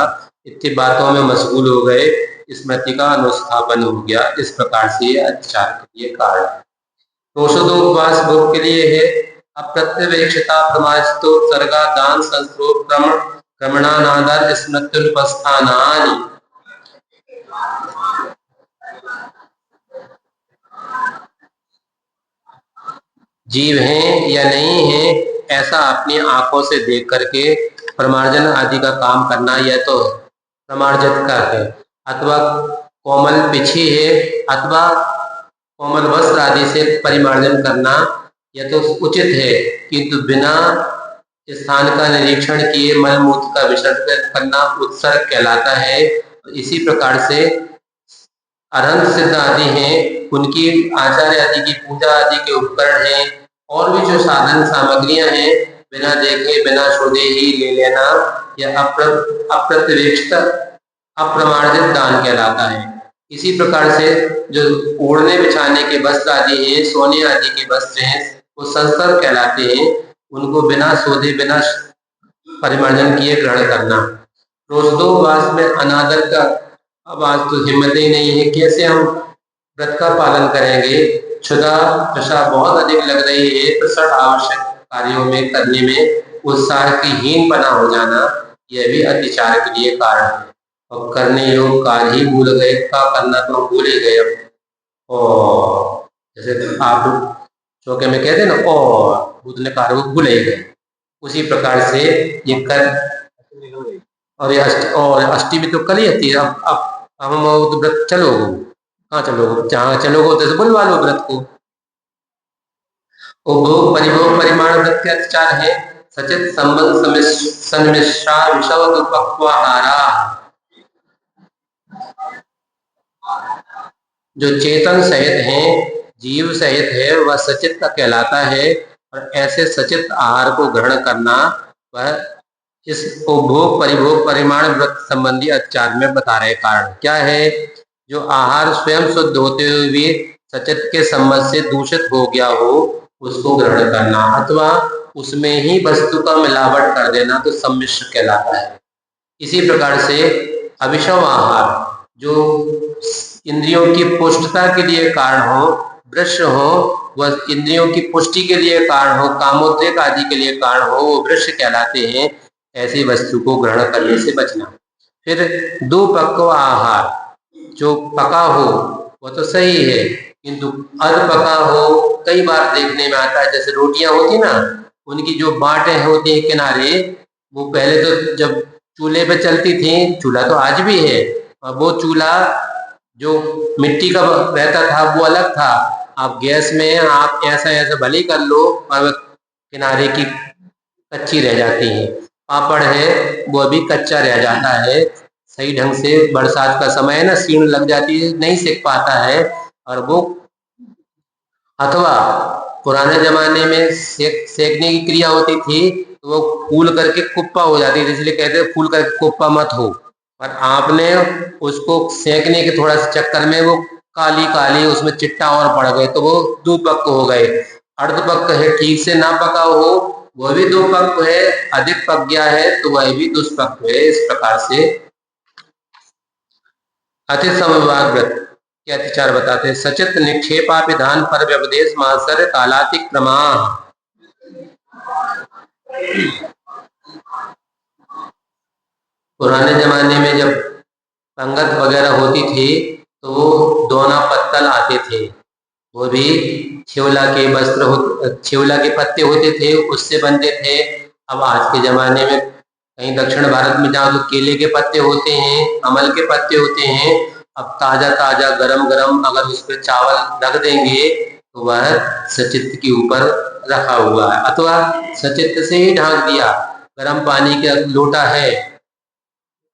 इतनी बातों में मशगूल हो गए, स्मृति का अनुस्थापन हो गया। इस प्रकार से ये अतिचार के लिए कारण है। 202 उपवास भोग के लिए है। अप्रत्यवेक्षता प्रमाणितो सर्गा दान संस्रोत क्रमणानादर स्मृत्युपस्थानानि, जीव हैं या नहीं है ऐसा अपनी आंखों से देख करके प्रमार्जन आदि का काम करना, यह तो प्रमार्जित का है। अथवा कोमल पिछी है अथवा कोमल वस्त्र आदि से परिमार्जन करना, यह तो उचित है, किंतु बिना स्थान का निरीक्षण किए मल मूत्र का विसर्जन करना उत्सर्ग कहलाता है। इसी प्रकार से अरहंत सिद्ध आदि हैं, उनकी आचार्य आदि की पूजा आदि के उपकरण हैं, और भी जो साधन सामग्रियां हैं, बिना देखे बिना शोधे ही ले लेना, यह अप्रत्यवेक्षित अप्रमार्जित दान कहलाता है। इसी प्रकार से जो ओढ़ने बिछाने के वस्त्र आदि हैं, सोने आदि के वस्त्र हैं, वो संस्कार कहलाते हैं, उनको बिना शोधे बिना परिमार्जन किए ग्रहण करना। रोज 2 उपवास में अनादर का, अब आज तो हिम्मत ही नहीं है, कैसे हम व्रत का पालन करेंगे। क्षुधा तृषा बहुत अधिक लग रही है, तो सब आवश्यक कार्यों में करने में उत्साह की हीनपना हो जाना, यह भी अतिचार के लिए कारण है। और करने योग कार्य ही भूल गए, क्या करना तो हम भूल ही गए अब। और जैसे आप चौके में कहते ना, और भूतने कार्य को भूल ही गए, उसी प्रकार से ये कर, और ये अष्टमी तो कल ही आती है। अब हम तो व्रत चलोगे, कहाँ चलोगे? जहाँ चलोगे तो बुलवा लो व्रत को। उपभोग परिभोग परिमाण व्रत के अतिचार है। सचित संबंध सन्मिश्रा विषव पक्वाहारा, जो चेतन सहित है, जीव सहित है, वह सचित का कहलाता है, और ऐसे सचित आहार को ग्रहण करना वह इस उपभोग परिभोग परिमाण व्रत संबंधी अतिचार में बता रहे कारण क्या है। जो आहार स्वयं शुद्ध होते हुए भी सचित के संबंध से दूषित हो गया हो, उसको ग्रहण करना, अथवा उसमें ही वस्तु का मिलावट कर देना, तो सम्मिश्र कहलाता है। इसी प्रकार से अविषम आहार, जो इंद्रियों की पुष्टता के लिए कारण हो, वृक्ष हो, वह इंद्रियों की पुष्टि के लिए कारण हो, कामोद्रेक आदि के लिए कारण हो, वो वृक्ष कहलाते हैं। ऐसी वस्तु को ग्रहण करने से बचना। फिर 2 पक्व आहार, जो पका हो वो तो सही है, किंतु अध पका हो, कई बार देखने में आता है, जैसे रोटियां होती ना, उनकी जो बाटें होती है किनारे, वो पहले तो जब चूल्हे पे चलती थी, चूल्हा तो आज भी है, और वो चूल्हा जो मिट्टी का रहता था वो अलग था। आप गैस में आप ऐसा ऐसा भले कर लो, और किनारे की कच्ची रह जाती है। पापड़ है वो अभी कच्चा रह जाता है, सही ढंग से बरसात का समय है ना, सीण लग जाती है, नहीं सेक पाता है। और वो, अथवा पुराने जमाने में सेकने की क्रिया होती थी, तो वो फूल करके कुप्पा हो जाती थी, इसलिए कहते हैं फूल करके कुप्पा मत हो। पर आपने उसको सेकने के थोड़ा सा चक्कर में वो काली काली उसमें चिट्टा और पड़ गए, तो वो 2 पक्व हो गए। अर्धपक्व है, ठीक से ना पका हो, वह भी 2 पक्व है, अधिक पक गया है तो वह भी दुष्पक्व है। इस प्रकार से अति समविभाग व्रत के अतिचार बताते हैं। सचित निक्षेपा विधान पर व्यपदेश मासर कालातिक्रमा। पुराने जमाने में जब पंगत वगैरह होती थी तो वो दोना पत्तल आते थे, वो भी छिवला के वस्त्र छिवला के पत्ते होते थे, उससे बनते थे। अब आज के जमाने में कहीं दक्षिण भारत में जाओ तो केले के पत्ते होते हैं, अमल के पत्ते होते हैं। अब ताजा ताजा गरम गरम अगर उस पर चावल रख देंगे तो वह सचित्र के ऊपर रखा हुआ है, अथवा सचित्र से ही ढांक दिया। गरम पानी का लोटा है,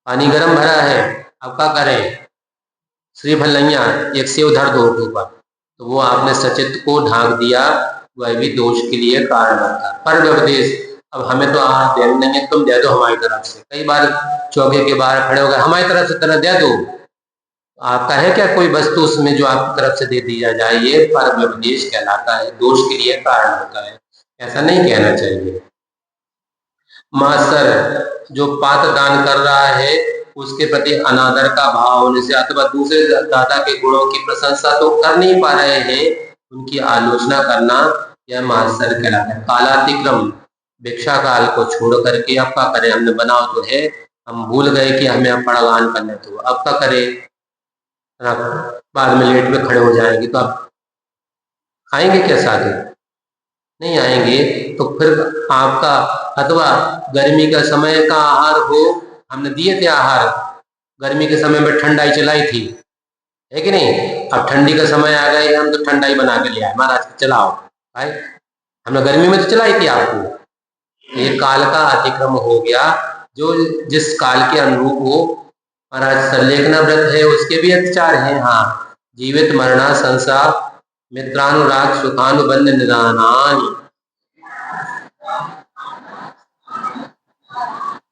पानी गरम भरा है, अब क्या करें, श्रीफल नहीं एक सेव धर दो ऊपर, तो वो आपने सचित्र को ढांक दिया, वह भी दोष के लिए कारण बनता। पर व्यपदेश, अब हमें तो आहार देना नहीं है, तुम दे दो हमारी तरफ से। कई बार चौके के बाहर खड़े हो गए, हमारी तरफ से तरह दे दो। आपका है क्या कोई वस्तु उसमें जो आपकी तरफ से दे दिया जाए, ये पर व्यपदेश कहलाता है, दोष के लिए कारण होता है, ऐसा नहीं कहना चाहिए। मास्टर जो पात्र दान कर रहा है उसके प्रति अनादर का भाव होने से अथवा दूसरे दाता के गुणों की प्रशंसा तो कर नहीं पा रहे हैं, उनकी आलोचना करना यह मास्टर कहलाता है। कालातिक्रम, भिक्षा काल को छोड़ करके अब क्या करें, हमने बनाओ तो है, हम भूल गए कि हमें अब पड़गान करने, तो अब क्या करें, बाद में लेट में खड़े हो जाएंगे तो अब आएंगे क्या साथ, नहीं आएंगे। तो फिर आपका अथवा गर्मी का समय का आहार हो, हमने दिए थे आहार, गर्मी के समय में ठंडाई चलाई थी, है कि नहीं, अब ठंडी का समय आ गया, हम तो ठंडाई बना के ले आए, महाराज चलाओ भाई, हमने गर्मी में तो चलाई थी आपको। ये काल का अतिक्रम हो गया, जो जिस काल के अनुरूप हो। महाराज संलेखना व्रत है, उसके भी अत्याचार हैं। हाँ, जीवित मरणा संसार मित्रानुराग सुखानुबंध निदानानि।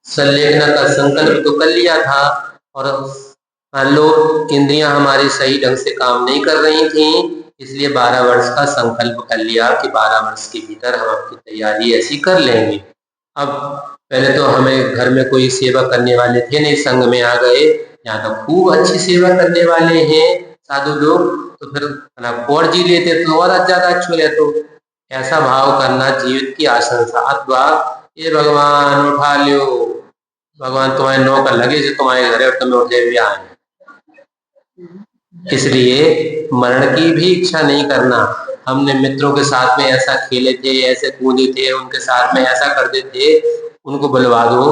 संलेखना का संकल्प तो कर लिया था और मान लो इंद्रियां हमारी सही ढंग से काम नहीं कर रही थी, इसलिए 12 वर्ष का संकल्प कर लिया कि 12 वर्ष के भीतर हम अपनी तैयारी ऐसी कर लेंगे। अब पहले तो हमें घर में कोई सेवा करने वाले थे नहीं, संघ में आ गए, यहाँ तो खूब अच्छी सेवा करने वाले हैं साधु लोग, तो फिर और जी लेते तो और ज्यादा अच्छे रहते। तो ऐसा भाव करना जीवित की आशंसा, अथवा ये भगवान उठा लियो, भगवान तुम्हारे नौकर लगे जो तुम्हारे घर और तुम्हें उठे हुए आए, इसलिए मरण की भी इच्छा नहीं करना। हमने मित्रों के साथ में ऐसा खेले थे, ऐसे कूदे थे, उनके साथ में ऐसा करते थे, उनको बुलवा दो,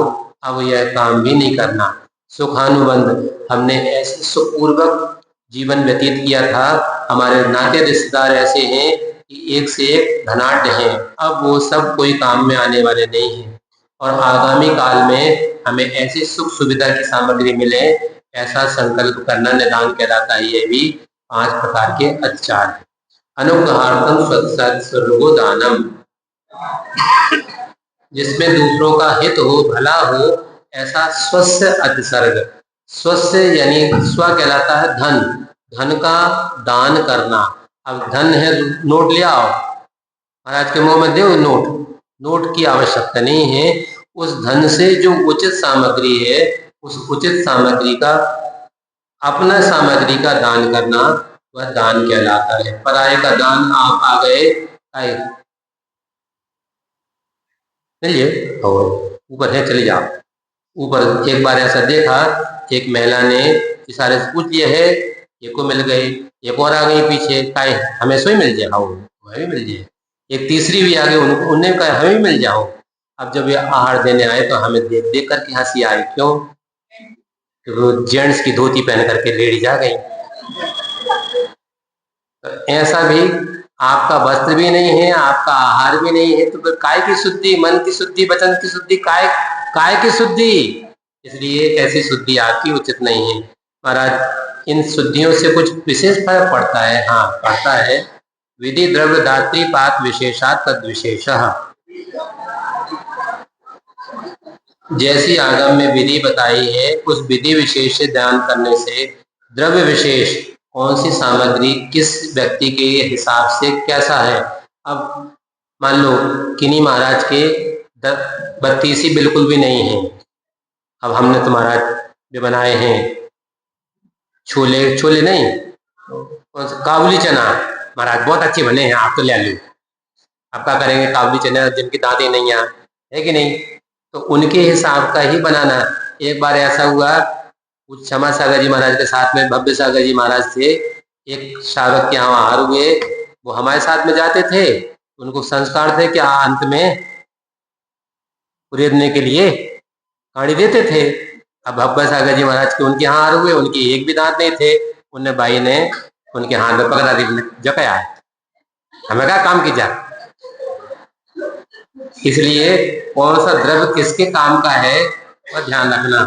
अब यह काम भी नहीं करना। सुखानुबंध, हमने ऐसे सुखपूर्वक जीवन व्यतीत किया था, हमारे नाते रिश्तेदार ऐसे हैं कि एक से एक धनाढ्य हैं, अब वो सब कोई काम में आने वाले नहीं हैं, और आगामी काल में हमें ऐसी सुख सुविधा की सामग्री मिले, ऐसा संकल्प करना निदान कहलाता है। ये भी 5 प्रकार के अत्याचार है। अनुग्रहार्थम स्वर्गो दानम, जिसमें दूसरों का हित हो, भला हो, ऐसा स्वस्य अतिसर्ग, स्वस्य यानी स्व कहलाता है धन, धन का दान करना। अब धन है, नोट ले आओ, महाराज के मुंह में दो नोट, नोट की आवश्यकता नहीं है, उस धन से जो उचित सामग्री है, उस उचित सामग्री का, अपना सामग्री का दान करना, वह दान कहलाता है। पराये का दान आप आ गए, आए चलिए और ऊपर है, चले जाओ ऊपर। एक बार ऐसा देखा, एक महिला ने इशारे से पूछ लिया है, ये को मिल गए, एक और आ गई पीछे, काहे हमें सोई मिल जाए, हाँ हमें भी मिल जाए। एक तीसरी भी आ गई, उन्हें कहा हमें भी मिल जाओ। अब जब ये आहार देने आए तो हमें देख देख करके हंसी आई, क्यों, वो जेंट्स की धोती पहन करके लेडीज आ गई। तो ऐसा भी आपका वस्त्र भी नहीं है, आपका आहार भी नहीं है, तो फिर काय की शुद्धि, मन की शुद्धि, वचन की शुद्धि, काय की शुद्धि, इसलिए ऐसी शुद्धि आपकी उचित नहीं है। महाराज इन शुद्धियों से कुछ विशेष फर्क पड़ता है, हाँ पड़ता है। विधि द्रव्य दात्री पात विशेषात तद विशेषः, जैसी आगम में विधि बताई है, उस विधि विशेष से दान करने से द्रव्य विशेष, कौन सी सामग्री किस व्यक्ति के हिसाब से कैसा है। अब मान लो किन्हीं महाराज के 32 बिल्कुल भी नहीं है, अब हमने तो महाराज जो बनाए हैं छोले छोले नहीं, काबुली चना महाराज बहुत अच्छे बने हैं, आप तो ले लो। आप क्या करेंगे, काबुली चना जिनकी दांतें नहीं आ, है कि नहीं, तो उनके हिसाब का ही बनाना। एक बार ऐसा हुआ, कुछ क्षमा सागर जी महाराज के साथ में भव्य सागर जी महाराज थे, एक श्रावक के यहाँ आहार हुए, वो हमारे साथ में जाते थे, उनको संस्कार थे कि अंत में खरीदने के लिए काड़ी देते थे। अब भव्य सागर जी महाराज के उनके यहाँ आहार हुए, उनके एक भी दांत नहीं थे, उन भाई ने उनके हाथ में पकड़ा दी, जकाया, हमें क्या काम की जा। इसलिए कौन सा द्रव्य किसके काम का है वह ध्यान रखना।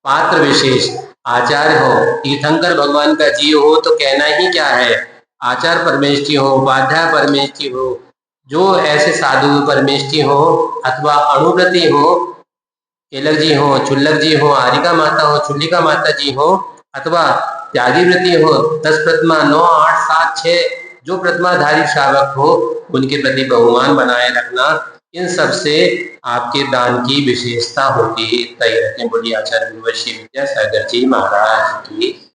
पात्र विशेष, आचार्य हो, तीर्थंकर भगवान का जीव हो तो कहना ही क्या है, आचार्य परमेष्ठी हो, उपाध्याय परमेष्ठी हो, जो ऐसे साधु परमेष्ठी हो अथवा अणुव्रती हो, केलक जी हो, चुल्लक जी हो, आरिका माता हो, चुल्लिका माता जी हो, अथवा त्यागी व्रती हो, 10 प्रतिमा 9 8 7 6 जो प्रतिमाधारी श्रावक हो उनके प्रति बहुमान बनाए रखना, इन सब से आपके दान की विशेषता होती है। बोलिए आचार्य गुरुवशी विद्यासागर जी महाराज की।